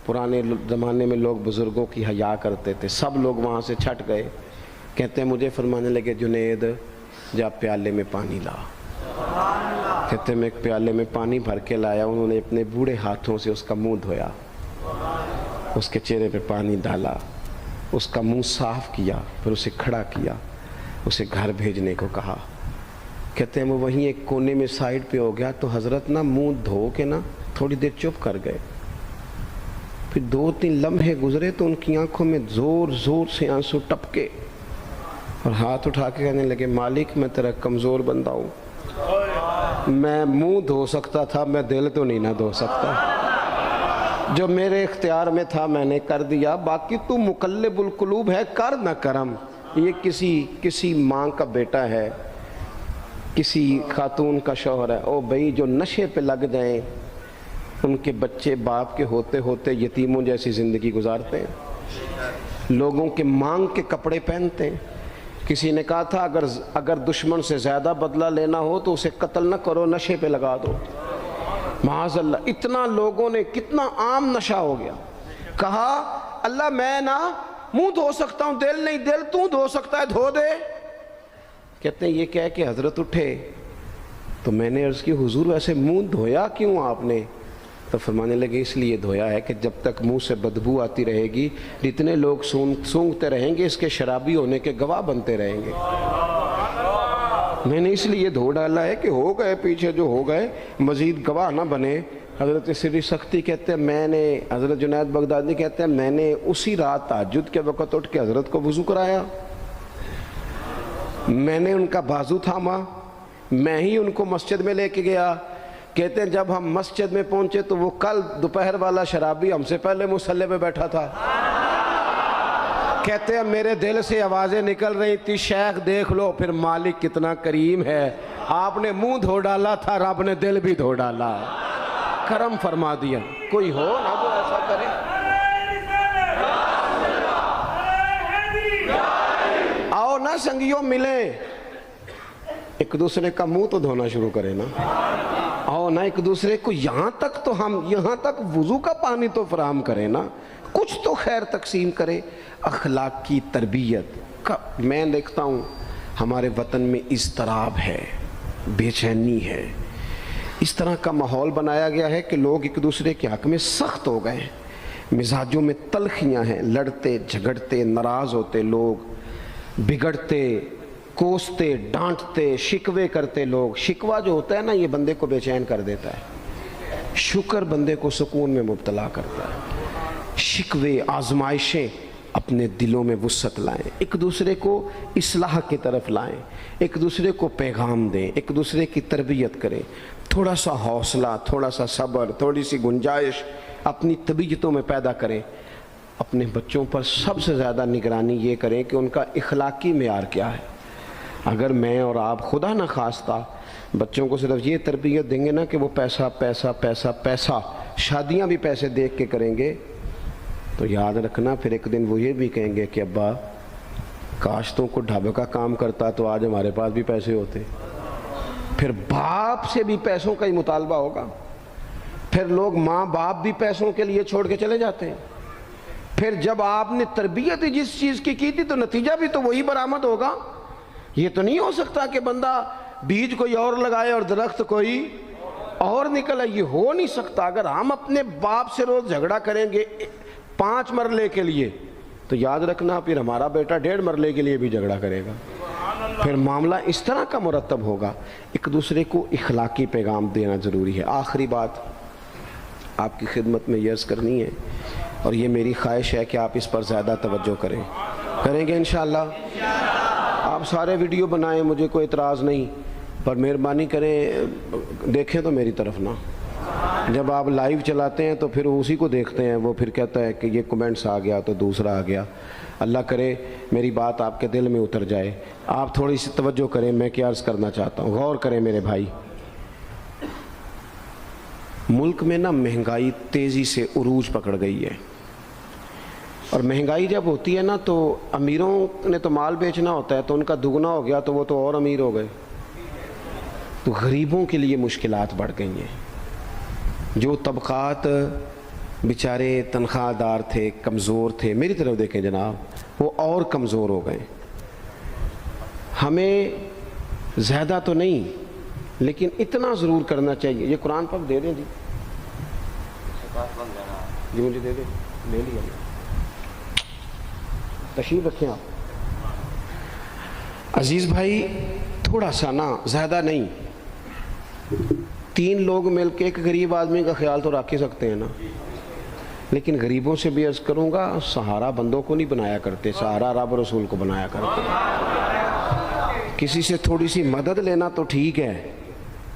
پرانے زمانے میں لوگ بزرگوں کی حیا کرتے تھے، سب لوگ وہاں سے چھٹ گئے. کہتے ہیں مجھے فرمانے لگے جنید جا پیالے میں پانی لا. کہتے ہیں میں ایک پیالے میں پانی بھر کے لایا. انہوں نے اپنے بوڑھے ہاتھوں سے اس کا منہ دھویا، اس کے چہرے پہ پانی ڈالا، اس کا منہ صاف کیا، پھر اسے کھڑا کیا، اسے گھر بھیجنے کو کہا. کہتے ہیں وہ وہیں ایک کونے میں سائیڈ پہ ہو گیا تو حضرت نا منہ دھو کے نا تھوڑی دیر چپ کر گئے. پھر 2-3 لمحے گزرے تو ان کی آنکھوں میں زور زور سے آنسو ٹپکے اور ہاتھ اٹھا کے کہنے لگے مالک میں تیرا کمزور بندہ ہوں، میں منہ دھو سکتا تھا، میں دل تو نہیں نہ دھو سکتا. جو میرے اختیار میں تھا میں نے کر دیا، باقی تو مقلب القلوب ہے، کر نہ کرم. یہ کسی ماں کا بیٹا ہے، کسی خاتون کا شوہر ہے، او بھائی جو نشے پہ لگ جائیں ان کے بچے باپ کے ہوتے ہوتے یتیموں جیسی زندگی گزارتے ہیں، لوگوں کے مانگ کے کپڑے پہنتے ہیں. کسی نے کہا تھا اگر دشمن سے زیادہ بدلہ لینا ہو تو اسے قتل نہ کرو، نشے پہ لگا دو. معاذ اللہ اتنا لوگوں نے، کتنا عام نشہ ہو گیا. کہا اللہ میں نا منہ دھو سکتا ہوں، دل نہیں، دل تو دھو سکتا ہے، دھو دے. کہتے ہیں یہ کہہ کہ حضرت اٹھے، تو میں نے عرض کی حضور ویسے منہ دھویا کیوں آپ نے؟ تو فرمانے لگے اس لیے دھویا ہے کہ جب تک منہ سے بدبو آتی رہے گی جتنے لوگ سونگتے رہیں گے اس کے شرابی ہونے کے گواہ بنتے رہیں گے. میں نے اس لیے دھو ڈالا ہے کہ ہو گئے پیچھے جو ہو گئے مزید گواہ نہ بنے. حضرت سری سختی کہتے ہیں میں نے، حضرت جنید بغدادی کہتے ہیں میں نے اسی رات تہجد کے وقت اٹھ کے حضرت کو وضو کرایا، میں نے ان کا بازو تھاما، میں ہی ان کو مسجد میں لے کے گیا. کہتے ہیں جب ہم مسجد میں پہنچے تو وہ کل دوپہر والا شرابی ہم سے پہلے مصلی پہ بیٹھا تھا. کہتے ہیں میرے دل سے آوازیں نکل رہی تھی شیخ دیکھ لو پھر مالک کتنا کریم ہے، آپ نے منہ دھو ڈالا تھا رب نے دل بھی دھو ڈالا، کرم فرما دیا. کوئی ہو نہ جو ایسا کرے. آؤ نا سنگیوں ملیں، ایک دوسرے کا منہ تو دھونا شروع کرے نا. آؤ نا ایک دوسرے کو یہاں تک وضو کا پانی تو فراہم کرے نا، کچھ تو خیر تقسیم کرے. اخلاق کی تربیت میں دیکھتا ہوں ہمارے وطن میں اضطراب ہے، بے چینی ہے، اس طرح کا ماحول بنایا گیا ہے کہ لوگ ایک دوسرے کے حق میں سخت ہو گئے ہیں، مزاجوں میں تلخیاں ہیں، لڑتے جھگڑتے ناراض ہوتے لوگ، بگڑتے کوستے ڈانٹتے شکوے کرتے لوگ. شکوہ جو ہوتا ہے نا یہ بندے کو بے چین کر دیتا ہے، شکر بندے کو سکون میں مبتلا کرتا ہے. شکوے آزمائشیں اپنے دلوں میں وسعت لائیں، ایک دوسرے کو اصلاح کی طرف لائیں، ایک دوسرے کو پیغام دیں، ایک دوسرے کی تربیت کریں. تھوڑا سا حوصلہ، تھوڑا سا صبر، تھوڑی سی گنجائش اپنی طبیعتوں میں پیدا کریں. اپنے بچوں پر سب سے زیادہ نگرانی یہ کریں کہ ان کا اخلاقی معیار کیا ہے. اگر میں اور آپ خدا نہ خواستہ بچوں کو صرف یہ تربیت دیں گے نا کہ وہ پیسہ پیسہ پیسہ پیسہ، شادیاں بھی پیسے دیکھ کے کریں گے، تو یاد رکھنا پھر ایک دن وہ یہ بھی کہیں گے کہ ابا کاش تم کو ڈھابے کا کام کرتا تو آج ہمارے پاس بھی پیسے ہوتے. پھر باپ سے بھی پیسوں کا ہی مطالبہ ہوگا، پھر لوگ ماں باپ بھی پیسوں کے لیے چھوڑ کے چلے جاتے ہیں. پھر جب آپ نے تربیت ہی جس چیز کی تھی تو نتیجہ بھی تو وہی برآمد ہوگا. یہ تو نہیں ہو سکتا کہ بندہ بیج کوئی اور لگائے اور درخت کوئی اور نکلے، یہ ہو نہیں سکتا. اگر ہم اپنے باپ سے روز جھگڑا کریں گے 5 مرلے کے لیے تو یاد رکھنا پھر ہمارا بیٹا 1.5 مرلے کے لیے بھی جھگڑا کرے گا. پھر معاملہ اس طرح کا مرتب ہوگا. ایک دوسرے کو اخلاقی پیغام دینا ضروری ہے. آخری بات آپ کی خدمت میں یہ عرض کرنی ہے اور یہ میری خواہش ہے کہ آپ اس پر زیادہ توجہ کریں گے انشاءاللہ. آپ سارے ویڈیو بنائیں، مجھے کوئی اعتراض نہیں، پر مہربانی کریں دیکھیں تو میری طرف نہ. جب آپ لائیو چلاتے ہیں تو پھر اسی کو دیکھتے ہیں، وہ پھر کہتا ہے کہ یہ کومنٹس آ گیا تو دوسرا آ گیا. اللہ کرے میری بات آپ کے دل میں اتر جائے. آپ تھوڑی سی توجہ کریں، میں کیا عرض کرنا چاہتا ہوں، غور کریں میرے بھائی. ملک میں نا مہنگائی تیزی سے عروج پکڑ گئی ہے، اور مہنگائی جب ہوتی ہے نا تو امیروں نے تو مال بیچنا ہوتا ہے تو ان کا دگنا ہو گیا تو وہ تو اور امیر ہو گئے، تو غریبوں کے لیے مشکلات بڑھ گئی ہیں. جو طبقات بیچارے تنخواہ دار تھے، کمزور تھے، میری طرف دیکھیں جناب، وہ اور کمزور ہو گئے. ہمیں زیادہ تو نہیں لیکن اتنا ضرور کرنا چاہیے. یہ قرآن پاک دے دیں جی مجھے دے دیں، لے لیا تشریف رکھیں آپ. عزیز بھائی تھوڑا سا نا، زیادہ نہیں، 3 لوگ مل کے ایک غریب آدمی کا خیال تو رکھ ہی سکتے ہیں نا. لیکن غریبوں سے بھی عرض کروں گا، سہارا بندوں کو نہیں بنایا کرتے، سہارا رب رسول کو بنایا کرتے. کسی سے تھوڑی سی مدد لینا تو ٹھیک ہے،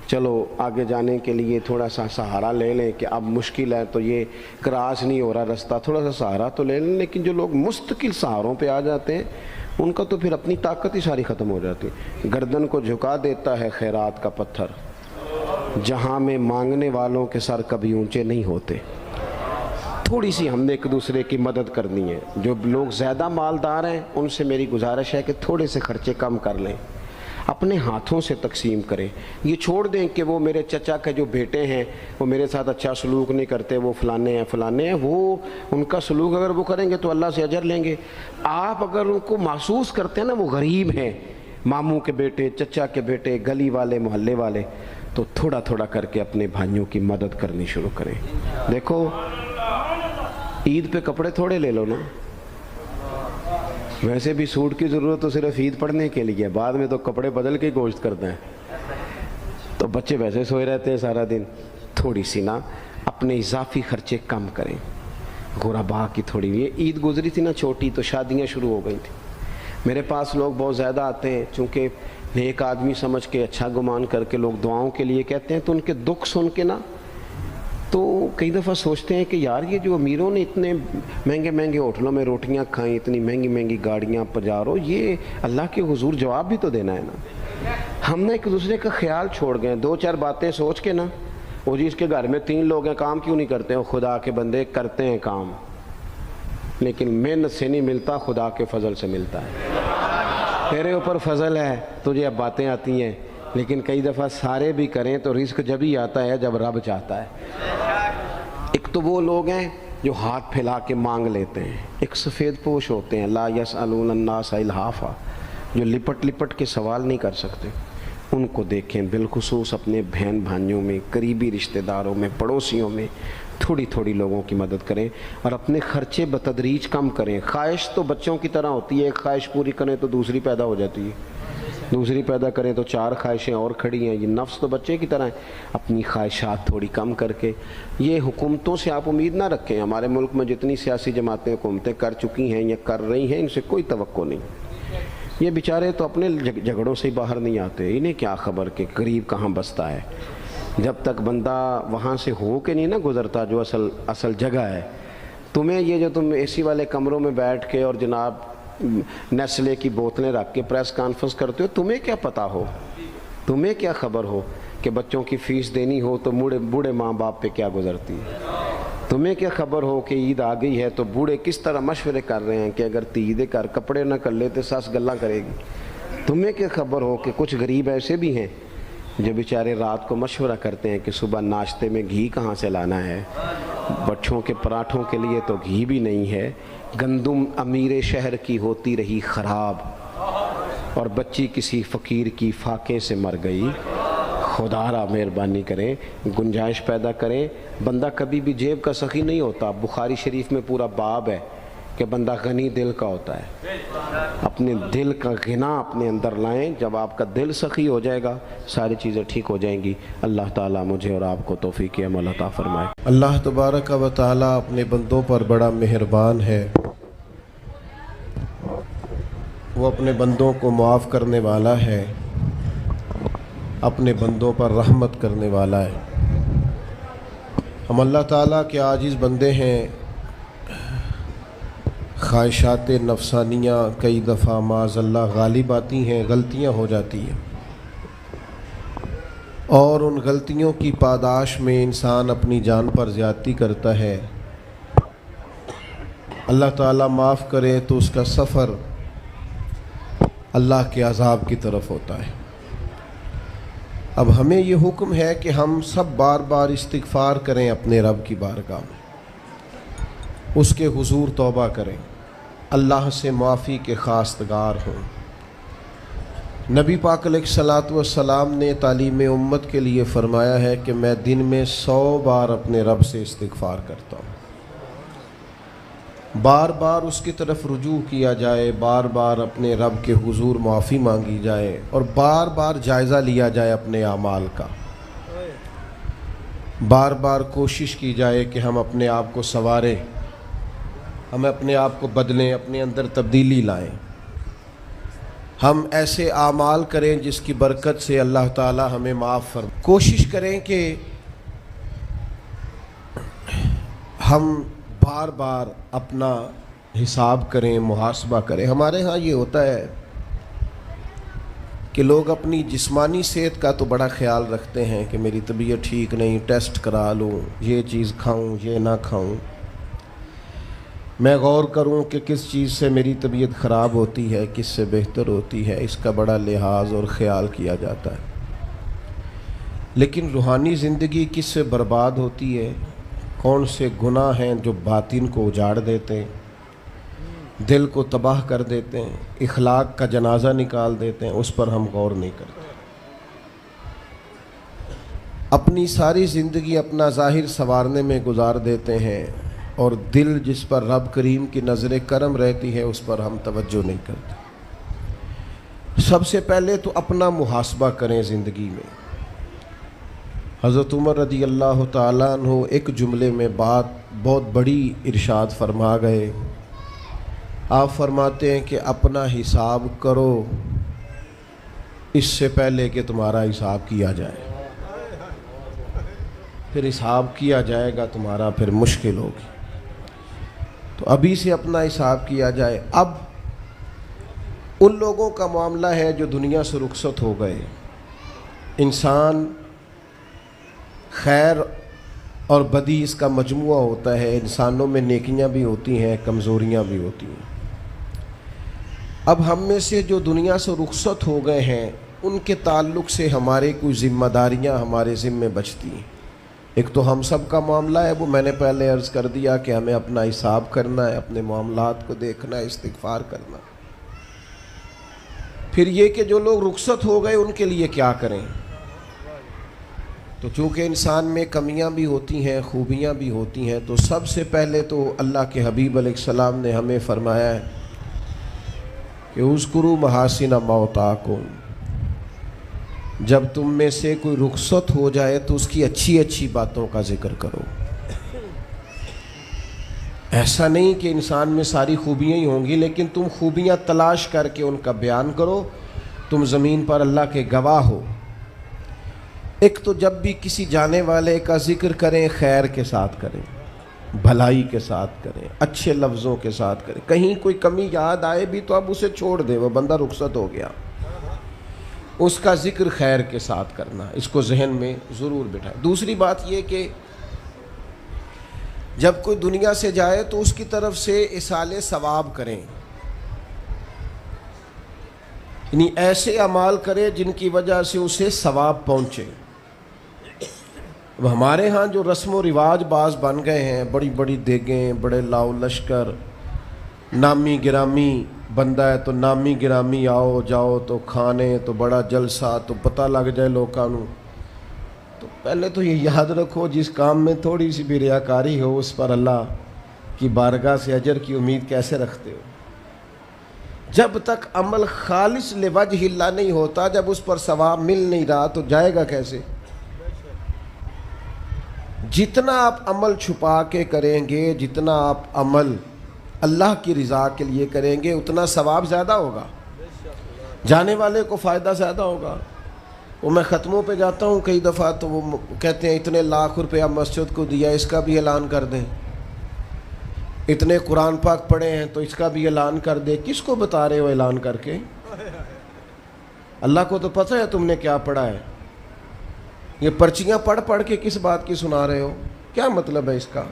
چلو آگے جانے کے لیے تھوڑا سا سہارا لے لیں کہ اب مشکل ہے تو یہ کراس نہیں ہو رہا رستہ، تھوڑا سا سہارا تو لے لیں. لیکن جو لوگ مستقل سہاروں پہ آ جاتے ہیں ان کا تو پھر اپنی طاقت ہی ساری ختم ہو جاتی. گردن کو جھکا دیتا ہے خیرات کا پتھر، جہاں میں مانگنے والوں کے سر کبھی اونچے نہیں ہوتے. تھوڑی سی ہم نے ایک دوسرے کی مدد کرنی ہے. جو لوگ زیادہ مالدار ہیں ان سے میری گزارش ہے کہ تھوڑے سے خرچے کم کر لیں، اپنے ہاتھوں سے تقسیم کریں. یہ چھوڑ دیں کہ وہ میرے چچا کے جو بیٹے ہیں وہ میرے ساتھ اچھا سلوک نہیں کرتے، وہ فلانے ہیں، وہ ان کا سلوک اگر وہ کریں گے تو اللہ سے اجر لیں گے. آپ اگر ان کو محسوس کرتے ہیں نا وہ غریب ہیں، ماموں کے بیٹے، چچا کے بیٹے، گلی والے، محلے والے، تو تھوڑا تھوڑا کر کے اپنے بھائیوں کی مدد کرنی شروع کریں. دیکھو عید پہ کپڑے تھوڑے لے لو نا, ویسے بھی سوٹ کی ضرورت تو صرف عید پڑھنے کے لیے, بعد میں تو کپڑے بدل کے گوشت کرتے ہیں, تو بچے ویسے سوئے رہتے ہیں سارا دن. تھوڑی سی نا اپنے اضافی خرچے کم کریں. غربا کی تھوڑی, یہ عید گزری تھی نا چھوٹی, تو شادیاں شروع ہو گئی تھیں. میرے پاس لوگ بہت زیادہ آتے ہیں, چونکہ نیک آدمی سمجھ کے اچھا گمان کر کے لوگ دعاؤں کے لیے کہتے ہیں, تو ان کے دکھ سن کے نا تو کئی دفعہ سوچتے ہیں کہ یار یہ جو امیروں نے اتنے مہنگے مہنگے ہوٹلوں میں روٹیاں کھائیں, اتنی مہنگی مہنگی گاڑیاں پجارو, یہ اللہ کے حضور جواب بھی تو دینا ہے نا. ہم نے ایک دوسرے کا خیال چھوڑ گئے, دو چار باتیں سوچ کے نا, وہ جی اس کے گھر میں 3 لوگ ہیں, کام کیوں نہیں کرتے ہیں؟ خدا کے بندے کرتے ہیں کام, لیکن محنت سے نہیں ملتا, خدا کے فضل سے ملتا ہے. تیرے اوپر فضل ہے, تجھے اب باتیں آتی ہیں, لیکن کئی دفعہ سارے بھی کریں تو رزق جب ہی آتا ہے جب رب چاہتا ہے. ایک تو وہ لوگ ہیں جو ہاتھ پھیلا کے مانگ لیتے ہیں, ایک سفید پوش ہوتے ہیں, لا یسألون الناس الحافا, جو لپٹ لپٹ کے سوال نہیں کر سکتے. ان کو دیکھیں, بالخصوص اپنے بہن بھائیوں میں, قریبی رشتہ داروں میں, پڑوسیوں میں تھوڑی تھوڑی لوگوں کی مدد کریں, اور اپنے خرچے بتدریج کم کریں. خواہش تو بچوں کی طرح ہوتی ہے, ایک خواہش پوری کریں تو دوسری پیدا ہو جاتی ہے, دوسری پیدا کریں تو 4 خواہشیں اور کھڑی ہیں. یہ نفس تو بچے کی طرح ہے. اپنی خواہشات تھوڑی کم کر کے, یہ حکومتوں سے آپ امید نہ رکھیں. ہمارے ملک میں جتنی سیاسی جماعتیں حکومتیں کر چکی ہیں یا کر رہی ہیں, ان سے کوئی توقع نہیں. یہ بیچارے تو اپنے جھگڑوں سے ہی باہر نہیں آتے, انہیں کیا خبر کہ غریب کہاں بستا ہے. جب تک بندہ وہاں سے ہو کے نہیں نا گزرتا جو اصل جگہ ہے. تمہیں یہ جو تم اے سی والے کمروں میں بیٹھ کے اور جناب نیسلے کی بوتلیں رکھ کے پریس کانفرنس کرتے ہو, تمہیں کیا پتہ ہو, تمہیں کیا خبر ہو کہ بچوں کی فیس دینی ہو تو بوڑھے ماں باپ پہ کیا گزرتی ہے. تمہیں کیا خبر ہو کہ عید آ گئی ہے تو بوڑھے کس طرح مشورے کر رہے ہیں کہ اگر عید کر کپڑے نہ کر لیتے ساس گلاں کرے گی. تمہیں کیا خبر ہو کہ کچھ غریب ایسے بھی ہیں جو بیچارے رات کو مشورہ کرتے ہیں کہ صبح ناشتے میں گھی کہاں سے لانا ہے, بچوں کے پراٹھوں کے لیے تو گھی بھی نہیں ہے, گندم امیر شہر کی ہوتی رہی خراب, اور بچی کسی فقیر کی فاقے سے مر گئی. خدا را مہربانی کریں, گنجائش پیدا کریں. بندہ کبھی بھی جیب کا سخی نہیں ہوتا. بخاری شریف میں پورا باب ہے کہ بندہ غنی دل کا ہوتا ہے. اپنے دل کا غنا اپنے اندر لائیں. جب آپ کا دل سخی ہو جائے گا ساری چیزیں ٹھیک ہو جائیں گی. اللہ تعالیٰ مجھے اور آپ کو توفیق عمل عطا فرمائے. اللہ تبارک و تعالیٰ اپنے بندوں پر بڑا مہربان ہے. وہ اپنے بندوں کو معاف کرنے والا ہے, اپنے بندوں پر رحمت کرنے والا ہے. ہم اللہ تعالیٰ کے عاجز بندے ہیں. خواہشات نفسانیہ کئی دفعہ معاذ اللہ غالب آتی ہیں, غلطیاں ہو جاتی ہیں, اور ان غلطیوں کی پاداش میں انسان اپنی جان پر زیادتی کرتا ہے. اللہ تعالیٰ معاف کرے تو اس کا سفر اللہ کے عذاب کی طرف ہوتا ہے. اب ہمیں یہ حکم ہے کہ ہم سب بار بار استغفار کریں اپنے رب کی بارگاہ میں, اس کے حضور توبہ کریں, اللہ سے معافی کے خواستگار ہوں. نبی پاک علیہ الصلوۃ والسلام نے تعلیم امت کے لیے فرمایا ہے کہ میں دن میں 100 بار اپنے رب سے استغفار کرتا ہوں. بار بار اس کی طرف رجوع کیا جائے, بار بار اپنے رب کے حضور معافی مانگی جائے, اور بار بار جائزہ لیا جائے اپنے اعمال کا. بار بار کوشش کی جائے کہ ہم اپنے آپ کو سنواریں, ہم اپنے آپ کو بدلیں, اپنے اندر تبدیلی لائیں. ہم ایسے اعمال کریں جس کی برکت سے اللہ تعالی ہمیں معاف فرمائے. کوشش کریں کہ ہم بار بار اپنا حساب کریں, محاسبہ کریں. ہمارے ہاں یہ ہوتا ہے کہ لوگ اپنی جسمانی صحت کا تو بڑا خیال رکھتے ہیں کہ میری طبیعت ٹھیک نہیں, ٹیسٹ کرا لوں, یہ چیز کھاؤں, یہ نہ کھاؤں, میں غور کروں کہ کس چیز سے میری طبیعت خراب ہوتی ہے, کس سے بہتر ہوتی ہے. اس کا بڑا لحاظ اور خیال کیا جاتا ہے. لیکن روحانی زندگی کس سے برباد ہوتی ہے, کون سے گناہ ہیں جو باطن کو اجاڑ دیتے ہیں, دل کو تباہ کر دیتے ہیں, اخلاق کا جنازہ نکال دیتے ہیں, اس پر ہم غور نہیں کرتے. اپنی ساری زندگی اپنا ظاہر سنوارنے میں گزار دیتے ہیں اور دل جس پر رب کریم کی نظر کرم رہتی ہے اس پر ہم توجہ نہیں کرتے۔ سب سے پہلے تو اپنا محاسبہ کریں زندگی میں۔ حضرت عمر رضی اللہ تعالیٰ عنہ ایک جملے میں بات بہت بڑی ارشاد فرما گئے۔ آپ فرماتے ہیں کہ اپنا حساب کرو اس سے پہلے کہ تمہارا حساب کیا جائے، پھر حساب کیا جائے گا تمہارا پھر مشکل ہوگی، تو ابھی سے اپنا حساب کیا جائے۔ اب ان لوگوں کا معاملہ ہے جو دنیا سے رخصت ہو گئے۔ انسان خیر اور بدی اس کا مجموعہ ہوتا ہے، انسانوں میں نیکیاں بھی ہوتی ہیں، کمزوریاں بھی ہوتی ہیں۔ اب ہم میں سے جو دنیا سے رخصت ہو گئے ہیں ان کے تعلق سے ہمارے کوئی ذمہ داریاں ہمارے ذمے بچتی ہیں۔ ایک تو ہم سب کا معاملہ ہے، وہ میں نے پہلے عرض کر دیا کہ ہمیں اپنا حساب کرنا ہے، اپنے معاملات کو دیکھنا ہے، استغفار کرنا۔ پھر یہ کہ جو لوگ رخصت ہو گئے ان کے لیے کیا کریں؟ تو چونکہ انسان میں کمیاں بھی ہوتی ہیں، خوبیاں بھی ہوتی ہیں، تو سب سے پہلے تو اللہ کے حبیب علیہ السلام نے ہمیں فرمایا ہے کہ اذکروا محاسن موتاکم، جب تم میں سے کوئی رخصت ہو جائے تو اس کی اچھی اچھی باتوں کا ذکر کرو۔ ایسا نہیں کہ انسان میں ساری خوبیاں ہی ہوں گی، لیکن تم خوبیاں تلاش کر کے ان کا بیان کرو، تم زمین پر اللہ کے گواہ ہو۔ ایک تو جب بھی کسی جانے والے کا ذکر کریں خیر کے ساتھ کریں، بھلائی کے ساتھ کریں، اچھے لفظوں کے ساتھ کریں۔ کہیں کوئی کمی یاد آئے بھی تو اب اسے چھوڑ دے، وہ بندہ رخصت ہو گیا، اس کا ذکر خیر کے ساتھ کرنا، اس کو ذہن میں ضرور بٹھائیں۔ دوسری بات یہ کہ جب کوئی دنیا سے جائے تو اس کی طرف سے ایصال ثواب کریں، یعنی ایسے اعمال کرے جن کی وجہ سے اسے ثواب پہنچے۔ اب ہمارے ہاں جو رسم و رواج بعض بن گئے ہیں، بڑی بڑی دیگیں، بڑے لاؤ لشکر، نامی گرامی بندہ ہے تو نامی گرامی آؤ جاؤ تو کھانے تو بڑا جلسہ تو پتہ لگ جائے لوگوں کو۔ تو پہلے تو یہ یاد رکھو جس کام میں تھوڑی سی بھی ریاکاری ہو اس پر اللہ کی بارگاہ سے اجر کی امید کیسے رکھتے ہو؟ جب تک عمل خالص لوجہ اللہ نہیں ہوتا، جب اس پر ثواب مل نہیں رہا تو جائے گا کیسے؟ جتنا آپ عمل چھپا کے کریں گے، جتنا آپ عمل اللہ کی رضا کے لیے کریں گے، اتنا ثواب زیادہ ہوگا، جانے والے کو فائدہ زیادہ ہوگا۔ وہ میں ختموں پہ جاتا ہوں کئی دفعہ تو وہ کہتے ہیں اتنے لاکھ روپیہ مسجد کو دیا، اس کا بھی اعلان کر دیں، اتنے قرآن پاک پڑھے ہیں تو اس کا بھی اعلان کر دے۔ کس کو بتا رہے ہو اعلان کر کے؟ اللہ کو تو پتہ ہے تم نے کیا پڑھا ہے، یہ پرچیاں پڑھ پڑھ کے کس بات کی سنا رہے ہو؟ کیا مطلب ہے اس کا؟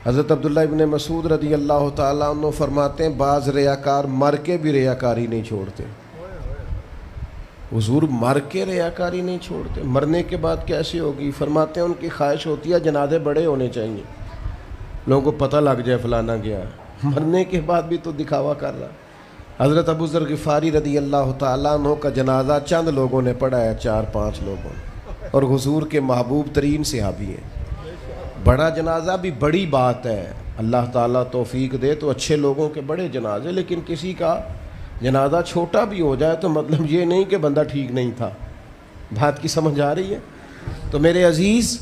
حضرت عبداللہ ابن مسعود رضی اللہ تعالیٰ عنہ فرماتے ہیں بعض ریاکار مر کے بھی ریاکاری نہیں چھوڑتے۔ حضور مر کے ریاکاری نہیں چھوڑتے، مرنے کے بعد کیسے ہوگی؟ فرماتے ہیں ان کی خواہش ہوتی ہے جنازے بڑے ہونے چاہیے، لوگوں کو پتہ لگ جائے فلانا گیا ہے۔ مرنے کے بعد بھی تو دکھاوا کر رہا۔ حضرت ابو ذر غفاری رضی اللہ تعالیٰ عنہ کا جنازہ چند لوگوں نے پڑھا ہے، 4-5 لوگوں نے، اور حضور کے محبوب ترین صحابی ہیں۔ بڑا جنازہ بھی بڑی بات ہے، اللہ تعالیٰ توفیق دے تو اچھے لوگوں کے بڑے جنازے، لیکن کسی کا جنازہ چھوٹا بھی ہو جائے تو مطلب یہ نہیں کہ بندہ ٹھیک نہیں تھا۔ بات کی سمجھ آ رہی ہے؟ تو میرے عزیز،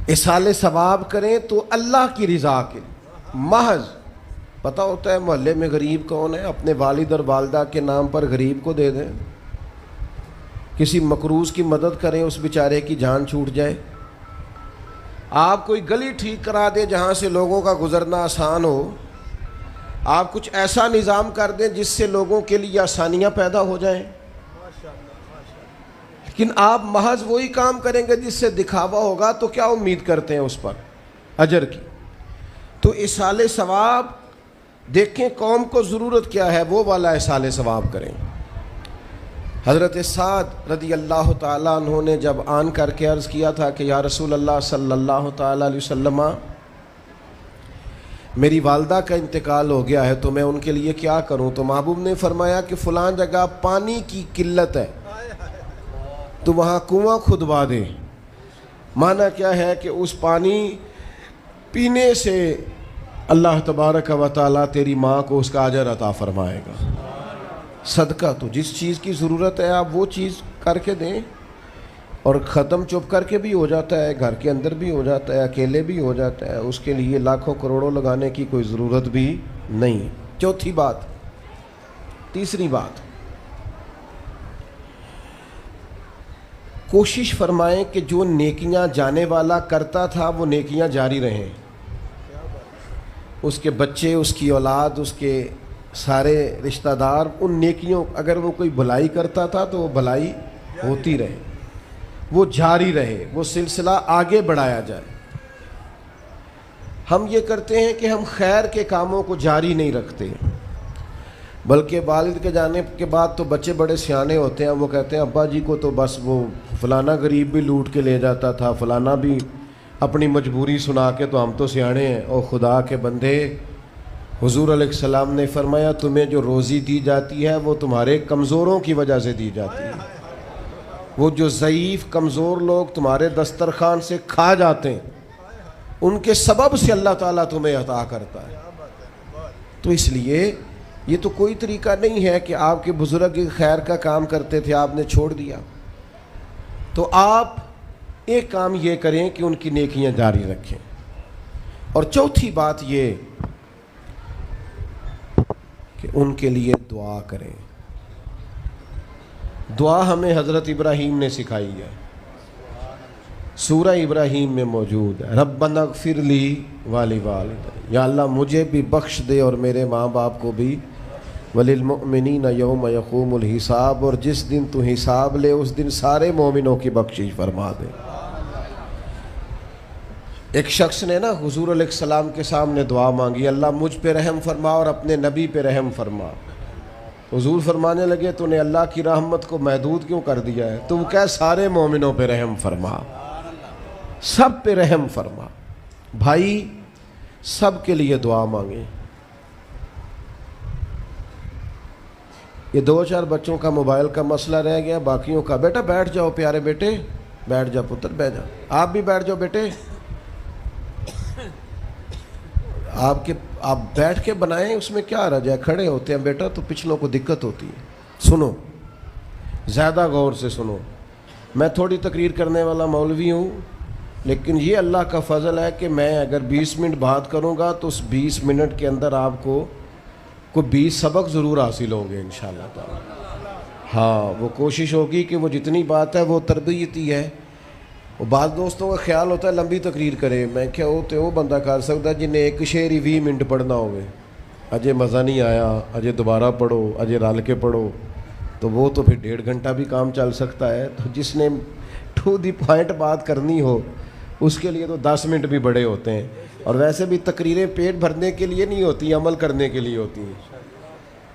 ایصال ثواب کریں تو اللہ کی رضا کے محض پتہ ہوتا ہے محلے میں غریب کون ہے، اپنے والد اور والدہ کے نام پر غریب کو دے دیں، کسی مقروض کی مدد کریں، اس بیچارے کی جان چھوٹ جائے۔ آپ کوئی گلی ٹھیک کرا دیں جہاں سے لوگوں کا گزرنا آسان ہو، آپ کچھ ایسا نظام کر دیں جس سے لوگوں کے لیے آسانیاں پیدا ہو جائیں، لیکن آپ محض وہی کام کریں گے جس سے دکھاوا ہوگا تو کیا امید کرتے ہیں اس پر اجر کی؟ تو ایصال ثواب دیکھیں قوم کو ضرورت کیا ہے، وہ والا ایصال ثواب کریں۔ حضرت سعد رضی اللہ تعالیٰ عنہ نے جب آن کر کے عرض کیا تھا کہ یا رسول اللہ صلی اللہ تعالیٰ علیہ وسلم، میری والدہ کا انتقال ہو گیا ہے تو میں ان کے لیے کیا کروں؟ تو محبوب نے فرمایا کہ فلاں جگہ پانی کی قلت ہے، تو وہاں کنواں کھدوا دے. معنی کیا ہے کہ اس پانی پینے سے اللہ تبارک و تعالیٰ تیری ماں کو اس کا اجر عطا فرمائے گا. صدقہ تو جس چیز کی ضرورت ہے آپ وہ چیز کر کے دیں, اور ختم چپ کر کے بھی ہو جاتا ہے, گھر کے اندر بھی ہو جاتا ہے, اکیلے بھی ہو جاتا ہے. اس کے لیے لاکھوں کروڑوں لگانے کی کوئی ضرورت بھی نہیں. چوتھی بات, تیسری بات, کوشش فرمائیں کہ جو نیکیاں جانے والا کرتا تھا وہ نیکیاں جاری رہیں. اس کے بچے, اس کی اولاد, اس کے سارے رشتہ دار ان نیکیوں, اگر وہ کوئی بھلائی کرتا تھا تو وہ بھلائی ہوتی رہے, وہ جاری رہے, وہ سلسلہ آگے بڑھایا جائے. ہم یہ کرتے ہیں کہ ہم خیر کے کاموں کو جاری نہیں رکھتے, بلکہ والد کے جانے کے بعد تو بچے بڑے سیانے ہوتے ہیں, وہ کہتے ہیں ابا جی کو تو بس وہ فلانا غریب بھی لوٹ کے لے جاتا تھا, فلانا بھی اپنی مجبوری سنا کے, تو ہم تو سیانے ہیں. او خدا کے بندے, حضور علیہ السلام نے فرمایا تمہیں جو روزی دی جاتی ہے وہ تمہارے کمزوروں کی وجہ سے دی جاتی ہے. وہ جو ضعیف کمزور لوگ تمہارے دسترخوان سے کھا جاتے ہیں ان کے سبب سے اللہ تعالیٰ تمہیں عطا کرتا ہے. تو اس لیے یہ تو کوئی طریقہ نہیں ہے کہ آپ کے بزرگ خیر کا کام کرتے تھے, آپ نے چھوڑ دیا. تو آپ ایک کام یہ کریں کہ ان کی نیکیاں جاری رکھیں. اور چوتھی بات یہ کہ ان کے لیے دعا کریں. دعا ہمیں حضرت ابراہیم نے سکھائی ہے, سورہ ابراہیم میں موجود ہے. ربنا اغفر لی ولوالدی, یا اللہ مجھے بھی بخش دے اور میرے ماں باپ کو بھی. وللمؤمنین یوم یقوم الحساب, اور جس دن تو حساب لے اس دن سارے مومنوں کی بخشش فرما دے. ایک شخص نے نا حضور علیہ السلام کے سامنے دعا مانگی, اللہ مجھ پہ رحم فرما اور اپنے نبی پہ رحم فرما. حضور فرمانے لگے تو نے اللہ کی رحمت کو محدود کیوں کر دیا ہے, تو کہہ سارے مومنوں پہ رحم فرما, سب پہ رحم فرما. بھائی سب کے لیے دعا مانگیں. یہ 2-4 بچوں کا موبائل کا مسئلہ رہ گیا, باقیوں کا بیٹا بیٹھ جاؤ, پیارے بیٹے بیٹھ جاؤ, پتر بیٹھ جاؤ, آپ بھی بیٹھ جاؤ بیٹے. آپ بیٹھ کے بنائیں, اس میں کیا رہ جائے, کھڑے ہوتے ہیں بیٹا تو پچھلوں کو دقت ہوتی ہے. سنو, زیادہ غور سے سنو. میں تھوڑی تقریر کرنے والا مولوی ہوں, لیکن یہ اللہ کا فضل ہے کہ میں اگر 20 منٹ بات کروں گا تو اس 20 منٹ کے اندر آپ کو 20 سبق ضرور حاصل ہوں گے انشاءاللہ تعالی. ہاں, وہ کوشش ہوگی کہ وہ جتنی بات ہے وہ تربیتی ہے. وہ بعض دوستوں کا خیال ہوتا ہے لمبی تقریر کرے, میں کیا ہوتے وہ بندہ کر سکتا جنہیں ایک شعر ہی 20 منٹ پڑھنا ہوئے, اجے مزہ نہیں آیا, اجے دوبارہ پڑھو, اجے رل کے پڑھو, تو وہ تو پھر 1.5 گھنٹہ بھی کام چل سکتا ہے. تو جس نے ٹو دی پوائنٹ بات کرنی ہو اس کے لیے تو 10 منٹ بھی بڑے ہوتے ہیں. اور ویسے بھی تقریریں پیٹ بھرنے کے لیے نہیں ہوتی, عمل کرنے کے لیے ہوتی ہیں.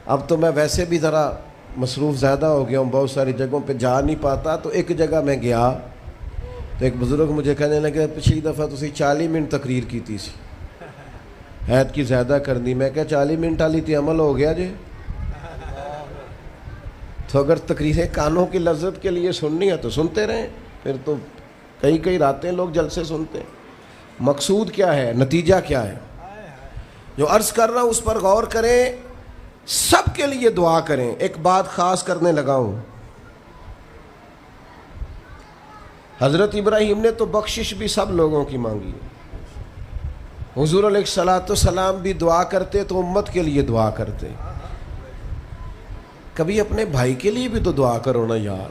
اب تو میں ویسے بھی ذرا مصروف زیادہ ہو گیا ہوں, بہت ساری جگہوں پہ جا نہیں پاتا. تو ایک جگہ میں گیا تو ایک بزرگ مجھے کہنے لگے پچھلی دفعہ تسی 40 منٹ تقریر کی تھی سی, حید کی زیادہ کرنی. میں کہا 40 منٹ والی تھی, عمل ہو گیا جی. تو اگر تقریریں کانوں کی لذت کے لیے سننی ہے تو سنتے رہیں, پھر تو کئی راتیں لوگ جلسے سنتے ہیں. مقصود کیا ہے, نتیجہ کیا ہے, جو عرض کر رہا ہوں اس پر غور کریں. سب کے لیے دعا کریں. ایک بات خاص کرنے لگا ہوں, حضرت ابراہیم نے تو بخشش بھی سب لوگوں کی مانگی. حضور علیہ السلام بھی دعا کرتے تو امت کے لیے دعا کرتے. کبھی اپنے بھائی کے لیے بھی تو دعا کرو نا یار,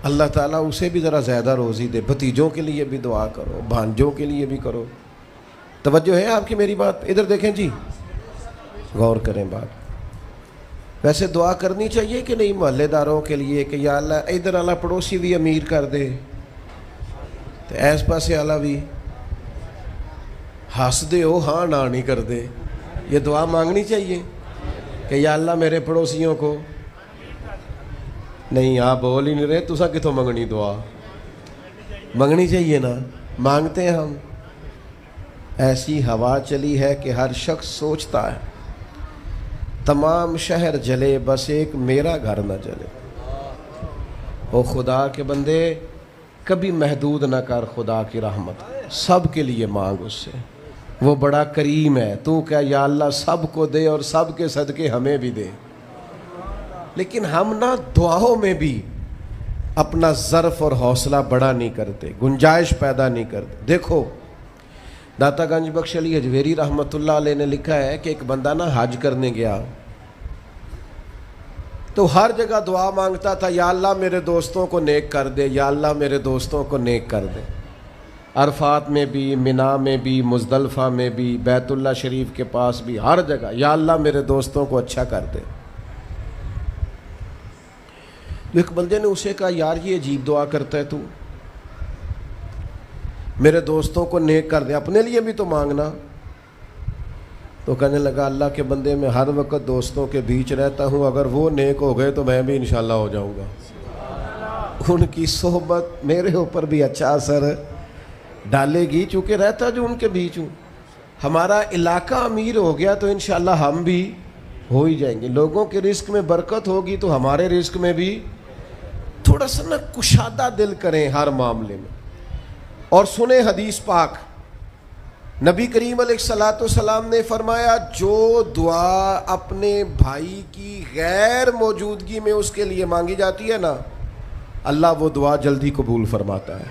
اللہ تعالیٰ اسے بھی ذرا زیادہ روزی دے. بھتیجوں کے لیے بھی دعا کرو, بھانجوں کے لیے بھی کرو. توجہ ہے آپ کی میری بات؟ ادھر دیکھیں جی, غور کریں بات. ویسے دعا کرنی چاہیے کہ نہیں محلے داروں کے لیے کہ یا اللہ ادھر والا پڑوسی بھی امیر کر دے, تو ایس پاسے والا بھی ہنس دے ہو, ہاں نہ نہیں کر دے. یہ دعا مانگنی چاہیے کہ یا اللہ میرے پڑوسیوں کو. نہیں آپ بول ہی نہیں رہے, تسا کتوں منگنی دعا, منگنی چاہیے نا. مانگتے ہیں ہم. ایسی ہوا چلی ہے کہ ہر شخص سوچتا ہے تمام شہر جلے بس ایک میرا گھر نہ جلے. او خدا کے بندے کبھی محدود نہ کر خدا کی رحمت، سب کے لیے مانگ اس سے، وہ بڑا کریم ہے، تو کہہ یا اللہ سب کو دے اور سب کے صدقے ہمیں بھی دے۔ لیکن ہم نہ دعاؤں میں بھی اپنا ظرف اور حوصلہ بڑا نہیں کرتے، گنجائش پیدا نہیں کرتے۔ دیکھو داتا گنج بخش علی اجویری رحمۃ اللہ علیہ نے لکھا ہے کہ ایک بندہ نا حج کرنے گیا تو ہر جگہ دعا مانگتا تھا، یا اللہ میرے دوستوں کو نیک کر دے، یا اللہ میرے دوستوں کو نیک کر دے۔ عرفات میں بھی، منا میں بھی، مزدلفہ میں بھی، بیت اللہ شریف کے پاس بھی، ہر جگہ یا اللہ میرے دوستوں کو اچھا کر دے۔ تو ایک بندے نے اسے کہا یار یہ عجیب دعا کرتا ہے تو، میرے دوستوں کو نیک کر دے، اپنے لیے بھی تو مانگنا۔ تو کہنے لگا اللہ کے بندے میں ہر وقت دوستوں کے بیچ رہتا ہوں، اگر وہ نیک ہو گئے تو میں بھی انشاءاللہ ہو جاؤں گا۔ ان کی صحبت میرے اوپر بھی اچھا اثر ڈالے گی چونکہ رہتا جو ان کے بیچ ہوں۔ ہمارا علاقہ امیر ہو گیا تو انشاءاللہ ہم بھی ہو ہی جائیں گے۔ لوگوں کے رزق میں برکت ہوگی تو ہمارے رزق میں بھی تھوڑا سا نا کشادہ دل کریں ہر معاملے میں۔ اور سنیں حدیث پاک، نبی کریم علیہ الصلوۃ والسلام نے فرمایا جو دعا اپنے بھائی کی غیر موجودگی میں اس کے لیے مانگی جاتی ہے نا، اللہ وہ دعا جلدی قبول فرماتا ہے۔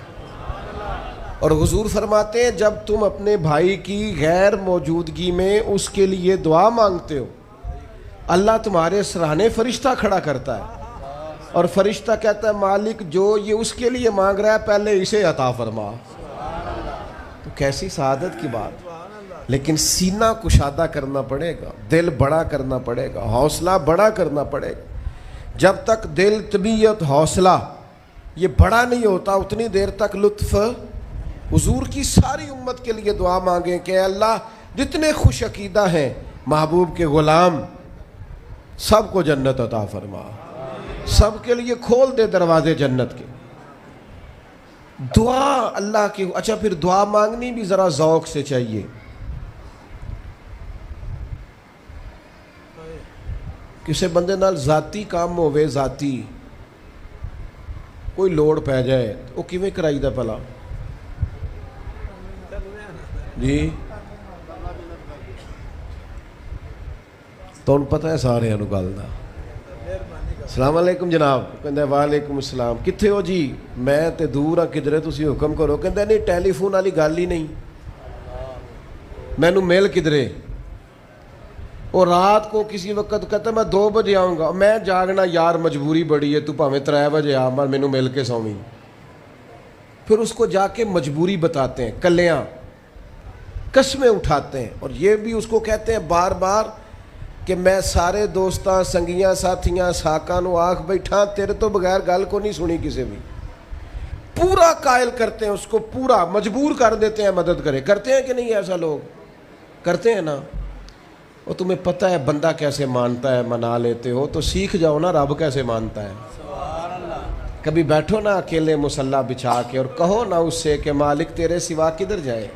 اور حضور فرماتے ہیں جب تم اپنے بھائی کی غیر موجودگی میں اس کے لیے دعا مانگتے ہو، اللہ تمہارے سرانے فرشتہ کھڑا کرتا ہے اور فرشتہ کہتا ہے مالک جو یہ اس کے لیے مانگ رہا ہے پہلے اسے عطا فرما۔ تو کیسی سعادت کی بات۔ لیکن سینہ کشادہ کرنا پڑے گا، دل بڑا کرنا پڑے گا، حوصلہ بڑا کرنا پڑے گا۔ جب تک دل، طبیعت، حوصلہ یہ بڑا نہیں ہوتا اتنی دیر تک لطف۔ حضور کی ساری امت کے لیے دعا مانگیں کہ اے اللہ جتنے خوش عقیدہ ہیں محبوب کے غلام سب کو جنت عطا فرما، سب کے لیے کھول دے دروازے جنت کے۔ دعا اللہ کی۔ اچھا پھر دعا مانگنی بھی ذرا ذوق سے چاہیے۔ کسی بندے نال ذاتی کام ہوئے، ذاتی کوئی لوڑ پہ جائے وہ کیویں کرائی دا پلا جی؟ تو پتہ ہے سارے انہوں گل دا۔ السلام علیکم جناب، کہندے وعلیکم السلام، کتھے ہو جی؟ میں تے دور ہاں کدھرے تسی حکم کرو۔ کہندے نہیں ٹیلی فون والی گل ہی نہیں، مینوں مل کدھرے۔ اور رات کو کسی وقت کہتا میں 2 بجے آؤں گا، میں جاگنا یار مجبوری بڑی ہے، تو پاویں 3 بجے آ مر مینوں مل کے سویں۔ پھر اس کو جا کے مجبوری بتاتے ہیں، کلیاں قسمیں اٹھاتے ہیں، اور یہ بھی اس کو کہتے ہیں بار بار کہ میں سارے دوستاں سنگیاں ساتھیاں ساکاں نو آکھ بیٹھا تیرے تو بغیر گل کو نہیں سنی کسی بھی۔ پورا قائل کرتے ہیں اس کو، پورا مجبور کر دیتے ہیں مدد کرے۔ کرتے ہیں کہ نہیں ایسا؟ لوگ کرتے ہیں نا۔ اور تمہیں پتہ ہے بندہ کیسے مانتا ہے، منا لیتے ہو تو سیکھ جاؤ نا رب کیسے مانتا ہے۔ کبھی بیٹھو نا اکیلے مصلی بچھا کے اور کہو نا اس سے کہ مالک تیرے سوا کدھر جائے،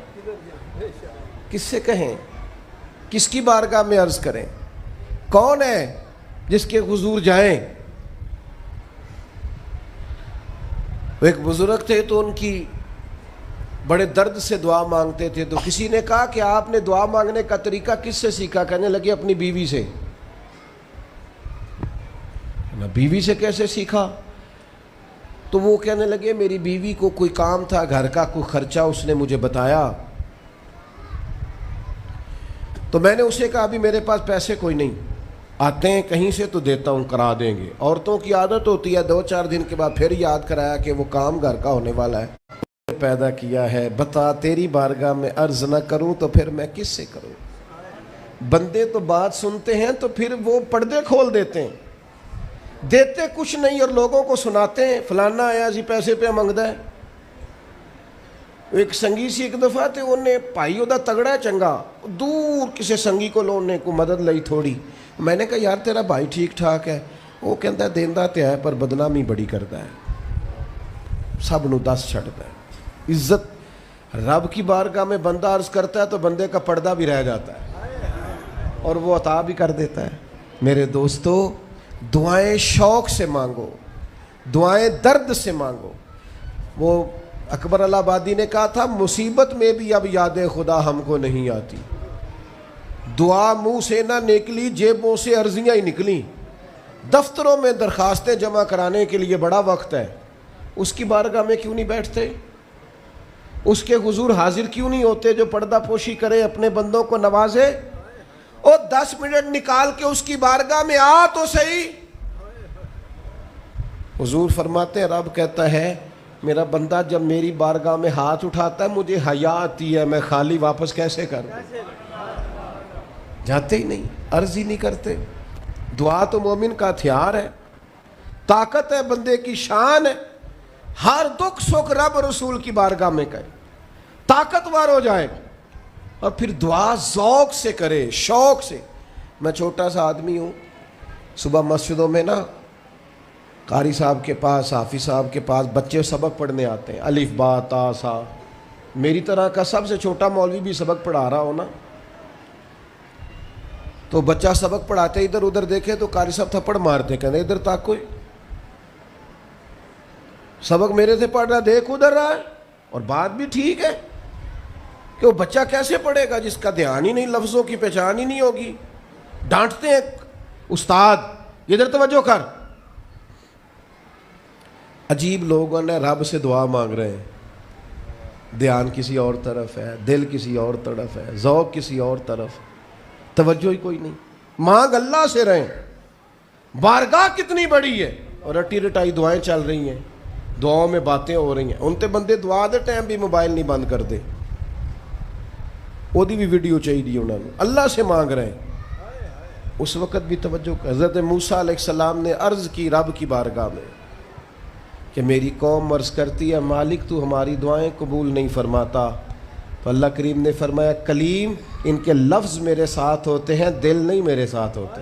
کس سے کہیں، کس کی بارگاہ میں عرض کریں، کون ہے جس کے حضور جائیں۔ ایک بزرگ تھے تو ان کی بڑے درد سے دعا مانگتے تھے، تو کسی نے کہا کہ آپ نے دعا مانگنے کا طریقہ کس سے سیکھا؟ کہنے لگے اپنی بیوی سے۔ بیوی سے کیسے سیکھا؟ تو وہ کہنے لگے میری بیوی کو کوئی کام تھا گھر کا، کوئی خرچہ اس نے مجھے بتایا، تو میں نے اسے کہا ابھی میرے پاس پیسے کوئی نہیں، آتے ہیں کہیں سے تو دیتا ہوں، کرا دیں گے۔ عورتوں کی عادت ہوتی ہے 2-4 دن کے بعد پھر یاد کرایا کہ وہ کام گھر کا ہونے والا ہے، پیدا کیا ہے، بتا تیری بارگاہ میں عرض نہ کروں تو پھر میں کس سے کروں۔ بندے تو بات سنتے ہیں تو پھر وہ پردے کھول دیتے ہیں، دیتے کچھ نہیں اور لوگوں کو سناتے ہیں فلانا آیا جی پیسے پہ منگدا ہے۔ ایک سنگی سی ایک دفعہ تے انہیں پائی دا تگڑا ہے چنگا، دور کسی سنگی کو لونے کو مدد لئی تھوڑی۔ میں نے کہا یار تیرا بھائی ٹھیک ٹھاک ہے؟ وہ کہتا ہے دیندا تے ہے پر بدنامی بڑی کرتا ہے، سب نو دس چھڑتا ہے۔ عزت رب کی بارگاہ میں بندہ عرض کرتا ہے تو بندے کا پردہ بھی رہ جاتا ہے اور وہ عطا بھی کر دیتا ہے۔ میرے دوستو دعائیں شوق سے مانگو، دعائیں درد سے مانگو. وہ اکبر الہ آبادی نے کہا تھا مصیبت میں بھی اب یاد خدا ہم کو نہیں آتی. دعا منہ سے نہ نکلی, جیبوں سے عرضیاں ہی نکلیں. دفتروں میں درخواستیں جمع کرانے کے لیے بڑا وقت ہے, اس کی بارگاہ میں کیوں نہیں بیٹھتے؟ اس کے حضور حاضر کیوں نہیں ہوتے جو پردہ پوشی کرے, اپنے بندوں کو نوازے؟ اور 10 منٹ نکال کے اس کی بارگاہ میں آ تو صحیح. حضور فرماتے ہیں رب کہتا ہے میرا بندہ جب میری بارگاہ میں ہاتھ اٹھاتا ہے مجھے حیا آتی ہے, میں خالی واپس کیسے کر دوں؟ جاتے ہی نہیں, عرض ہی نہیں کرتے. دعا تو مومن کا ہتھیار ہے, طاقت ہے, بندے کی شان ہے. ہر دکھ سکھ رب رسول کی بارگاہ میں کہے, طاقتور ہو جائے. اور پھر دعا ذوق سے کرے, شوق سے. میں چھوٹا سا آدمی ہوں, صبح مسجدوں میں نا قاری صاحب کے پاس, حافظ صاحب کے پاس بچے سبق پڑھنے آتے ہیں, الف با تا سا. میری طرح کا سب سے چھوٹا مولوی بھی سبق پڑھا رہا ہو نا, تو بچہ سبق پڑھاتے ادھر ادھر دیکھے تو قاری صاحب تھپڑ مارتے, کہتے ادھر تک کوئی سبق میرے سے پڑھ رہا, دیکھ ادھر رہا ہے. اور بات بھی ٹھیک ہے کہ وہ بچہ کیسے پڑھے گا جس کا دھیان ہی نہیں, لفظوں کی پہچان ہی نہیں ہوگی. ڈانٹتے ہیں استاد ادھر توجہ کر. عجیب لوگوں نے رب سے دعا مانگ رہے ہیں, دھیان کسی اور طرف ہے, دل کسی اور طرف ہے, ذوق کسی اور طرف, توجہ ہی کوئی نہیں. مانگ اللہ سے رہیں. بارگاہ کتنی بڑی ہے اور رٹی رٹائی دعائیں چل رہی ہیں, دعاؤں میں باتیں ہو رہی ہیں. ان تے بندے دعا دے ٹائم بھی موبائل نہیں بند کر دے, وہ دی بھی ویڈیو چاہیے انہوں نے. اللہ سے مانگ رہے ہیں اس وقت بھی توجہ. حضرت موسیٰ علیہ السلام نے عرض کی رب کی بارگاہ میں کہ میری قوم عرض کرتی ہے مالک تو ہماری دعائیں قبول نہیں فرماتا. تو اللہ کریم نے فرمایا کلیم ان کے لفظ میرے ساتھ ہوتے ہیں, دل نہیں میرے ساتھ ہوتے.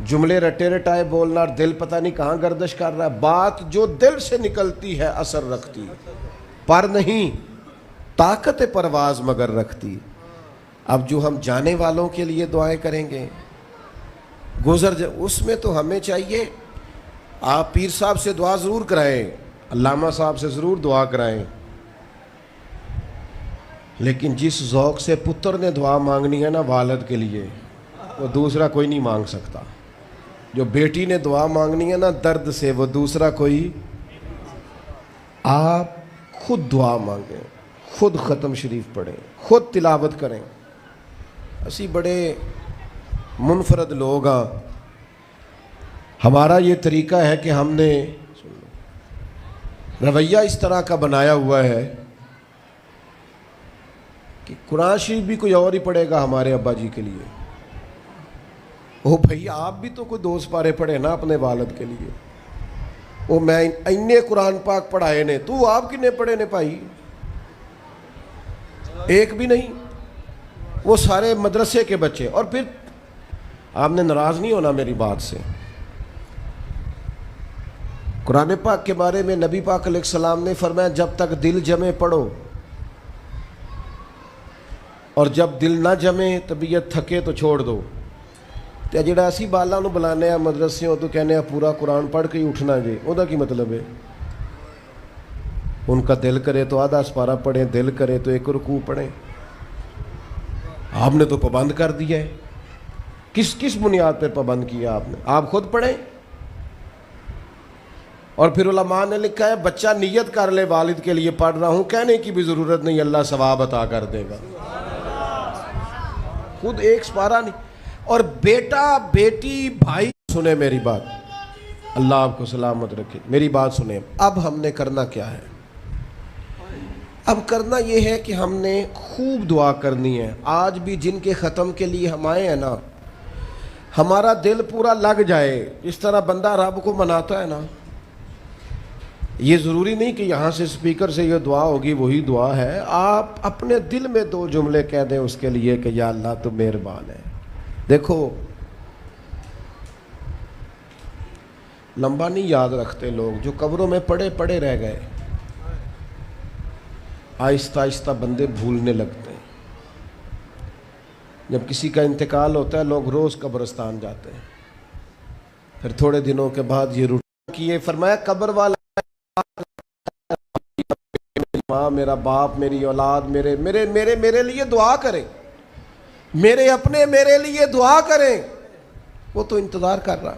جملے رٹے رٹائے بولنا اور دل پتہ نہیں کہاں گردش کر رہا ہے. بات جو دل سے نکلتی ہے اثر رکھتی, پر نہیں طاقت پرواز مگر رکھتی. اب جو ہم جانے والوں کے لیے دعائیں کریں گے اس میں تو ہمیں چاہیے آپ پیر صاحب سے دعا ضرور کرائیں, علامہ صاحب سے ضرور دعا کرائیں, لیکن جس ذوق سے پتر نے دعا مانگنی ہے نا والد کے لیے, وہ دوسرا کوئی نہیں مانگ سکتا. جو بیٹی نے دعا مانگنی ہے نا درد سے, وہ دوسرا کوئی. آپ خود دعا مانگیں, خود ختم شریف پڑھیں, خود تلاوت کریں. اسی بڑے منفرد لوگ ہاں. ہمارا یہ طریقہ ہے کہ ہم نے رویہ اس طرح کا بنایا ہوا ہے کہ قرآن شریف بھی کوئی اور ہی پڑھے گا ہمارے ابا جی کے لیے. او بھائی آپ بھی تو کوئی 2 سپارے پڑھے نا اپنے والد کے لیے. وہ میں اینے قرآن پاک پڑھائے نے, تو آپ کنے پڑھے نے بھائی؟ ایک بھی نہیں. وہ سارے مدرسے کے بچے. اور پھر آپ نے ناراض نہیں ہونا میری بات سے, قرآن پاک کے بارے میں نبی پاک علیہ السلام نے فرمایا جب تک دل جمے پڑھو, اور جب دل نہ جمے طبیعت تھکے تو چھوڑ دو. تو جڑا اسی بالا نو بلانے ہیں مدرسیوں تو کہنے ہیں پورا قرآن پڑھ کے ہی اٹھنا جی, وہ کی مطلب ہے؟ ان کا دل کرے تو آدھا سپارہ پڑھیں, دل کرے تو 1 رکوع پڑھیں. آپ نے تو پابند کر دیا ہے. کس بنیاد پر پابند کیا آپ نے؟ آپ خود پڑھیں. اور پھر علماء نے لکھا ہے بچہ نیت کر لے والد کے لیے پڑھ رہا ہوں, کہنے کی بھی ضرورت نہیں, اللہ ثواب عطا کر دے گا. خود 1 سپارہ نہیں. اور بیٹا بیٹی بھائی سنیں میری بات, اللہ آپ کو سلامت رکھے, میری بات سنیں. اب ہم نے کرنا کیا ہے؟ اب کرنا یہ ہے کہ ہم نے خوب دعا کرنی ہے. آج بھی جن کے ختم کے لیے ہم آئے ہیں نا, ہمارا دل پورا لگ جائے. اس طرح بندہ رب کو مناتا ہے نا, یہ ضروری نہیں کہ یہاں سے سپیکر سے یہ دعا ہوگی وہی دعا ہے. آپ اپنے دل میں 2 جملے کہہ دیں اس کے لیے کہ یا اللہ تو مہربان ہے. دیکھو لمبا نہیں یاد رکھتے لوگ, جو قبروں میں پڑے رہ گئے, آہستہ آہستہ بندے بھولنے لگتے ہیں. جب کسی کا انتقال ہوتا ہے لوگ روز قبرستان جاتے ہیں, پھر تھوڑے دنوں کے بعد یہ روٹین کیے. فرمایا قبر والا ماں، میرا باپ، میری اولاد میرے میرے میرے میرے لیے دعا کریں، میرے اپنے میرے لیے دعا کریں. وہ تو انتظار کر رہا.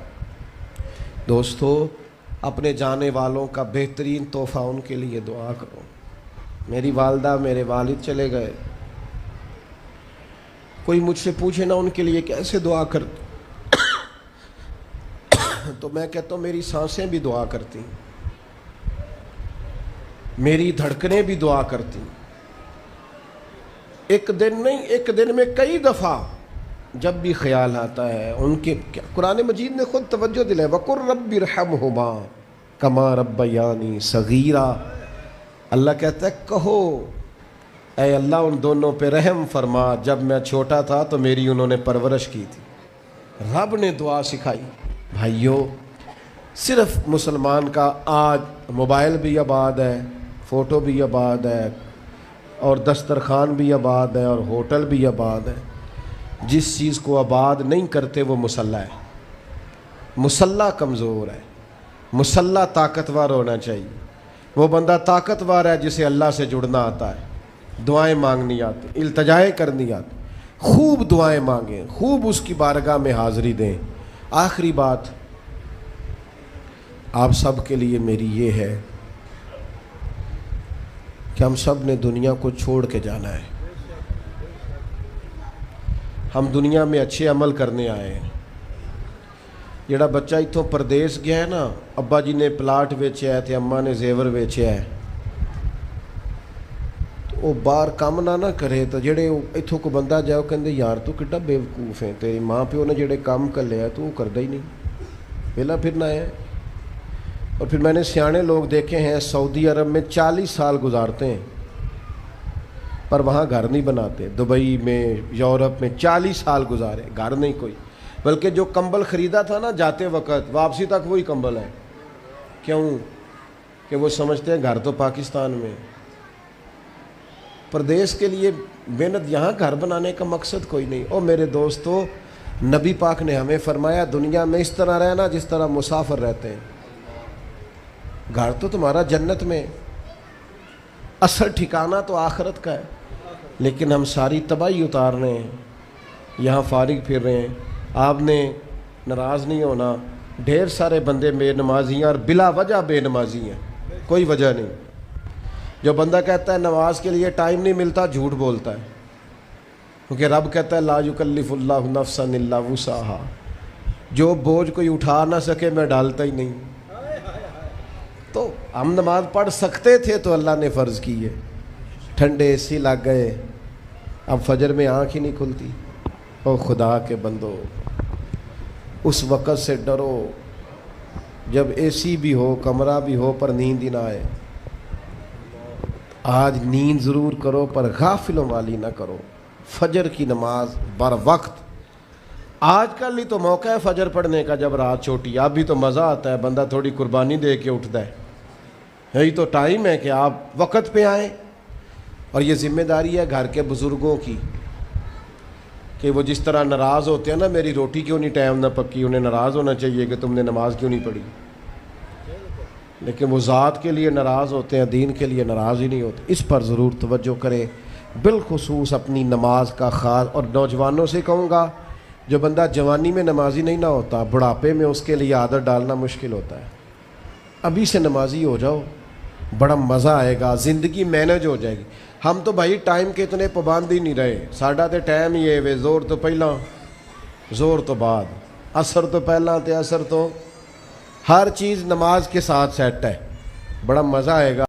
دوستو، اپنے جانے والوں کا بہترین تحفہ ان کے لیے دعا کرو. میری والدہ میرے والد چلے گئے، کوئی مجھ سے پوچھے نا ان کے لیے کیسے دعا کرتے تو میں کہتا ہوں میری سانسیں بھی دعا کرتی، میری دھڑکنیں بھی دعا کرتی. ایک دن نہیں، ایک دن میں کئی دفعہ جب بھی خیال آتا ہے ان کے. قرآن مجید نے خود توجہ دلائی، وَقُلْ رَبِّ ارْحَمْهُمَا كَمَا رَبَّيَانِي صَغِيرًا. اللہ کہتا ہے کہو اے اللہ ان دونوں پہ رحم فرما، جب میں چھوٹا تھا تو میری انہوں نے پرورش کی تھی. رب نے دعا سکھائی. بھائیو، صرف مسلمان کا آج موبائل بھی آباد ہے، فوٹو بھی آباد ہے، اور دسترخوان بھی آباد ہے، اور ہوٹل بھی آباد ہے. جس چیز کو آباد نہیں کرتے وہ مسلح ہے. مسلح کمزور ہے، مسلح طاقتور ہونا چاہیے. وہ بندہ طاقتور ہے جسے اللہ سے جڑنا آتا ہے، دعائیں مانگنی آتی، التجائیں کرنی آتی. خوب دعائیں مانگیں، خوب اس کی بارگاہ میں حاضری دیں. آخری بات آپ سب کے لیے میری یہ ہے کہ ہم سب نے دنیا کو چھوڑ کے جانا ہے. ہم دنیا میں اچھے عمل کرنے آئے ہیں. جڑا بچہ اتوں پردیس گیا ہے نا، ابا جی نے پلاٹ ویچیا ہے تے اماں نے زیور ویچیا ہے، وہ باہر کام نہ کرے تو جڑے اتوں کو بندہ جائے وہ کہندے یار تو کڈا بیوقوف ہے، تیری ماں پیو نے جڑے کام کر لیا تو وہ کردا ہی نہیں، ویلا پھرنا ہے. اور پھر میں نے سیانے لوگ دیکھے ہیں سعودی عرب میں 40 سال گزارتے ہیں پر وہاں گھر نہیں بناتے. دبئی میں، یورپ میں 40 سال گزارے، گھر نہیں کوئی. بلکہ جو کمبل خریدا تھا نا جاتے وقت، واپسی تک وہی کمبل ہے. کیوں؟ کہ وہ سمجھتے ہیں گھر تو پاکستان میں. پردیس کے لیے محنت، یہاں گھر بنانے کا مقصد کوئی نہیں. اور میرے دوستو، نبی پاک نے ہمیں فرمایا دنیا میں اس طرح رہنا جس طرح مسافر رہتے ہیں. گھر تو تمہارا جنت میں، اصل ٹھکانہ تو آخرت کا ہے. لیکن ہم ساری تباہی اتار رہے ہیں، یہاں فارغ پھر رہے ہیں. آپ نے ناراض نہیں ہونا، ڈھیر سارے بندے بے نمازی ہیں اور بلا وجہ بے نمازی ہیں، کوئی وجہ نہیں. جو بندہ کہتا ہے نماز کے لیے ٹائم نہیں ملتا، جھوٹ بولتا ہے. کیونکہ رب کہتا ہے لا یکلف اللہ نفسا الا وسعہا، جو بوجھ کوئی اٹھا نہ سکے میں ڈالتا ہی نہیں. تو ہم نماز پڑھ سکتے تھے تو اللہ نے فرض کی ہے. ٹھنڈے اے سی لگ گئے، اب فجر میں آنکھ ہی نہیں کھلتی. او خدا کے بندو، اس وقت سے ڈرو جب اے سی بھی ہو، کمرہ بھی ہو، پر نیند ہی نہ آئے. آج نیند ضرور کرو پر غافلوں والی نہ کرو. فجر کی نماز بر وقت. آج کل ہی تو موقع ہے فجر پڑھنے کا جب رات چھوٹی. اب بھی تو مزہ آتا ہے، بندہ تھوڑی قربانی دے کے اٹھتا ہے. یہی تو ٹائم ہے کہ آپ وقت پہ آئیں. اور یہ ذمہ داری ہے گھر کے بزرگوں کی کہ وہ جس طرح ناراض ہوتے ہیں نا میری روٹی کیوں نہیں ٹائم نہ پکی، انہیں ناراض ہونا چاہیے کہ تم نے نماز کیوں نہیں پڑھی. لیکن وہ ذات کے لیے ناراض ہوتے ہیں، دین کے لیے ناراض ہی نہیں ہوتے. اس پر ضرور توجہ کریں، بالخصوص اپنی نماز کا خاص. اور نوجوانوں سے کہوں گا، جو بندہ جوانی میں نمازی نہیں نہ ہوتا، بڑھاپے میں اس کے لیے عادت ڈالنا مشکل ہوتا ہے. ابھی سے نمازی ہو جاؤ، بڑا مزہ آئے گا، زندگی مینج ہو جائے گی. ہم تو بھائی ٹائم کے اتنے پابند ہی نہیں رہے. ساڈا تے ٹائم ہی ہے وے، زور تو پہلا، زور تو بعد، عصر تو پہلا تے عصر تو، ہر چیز نماز کے ساتھ سیٹ ہے. بڑا مزہ آئے گا.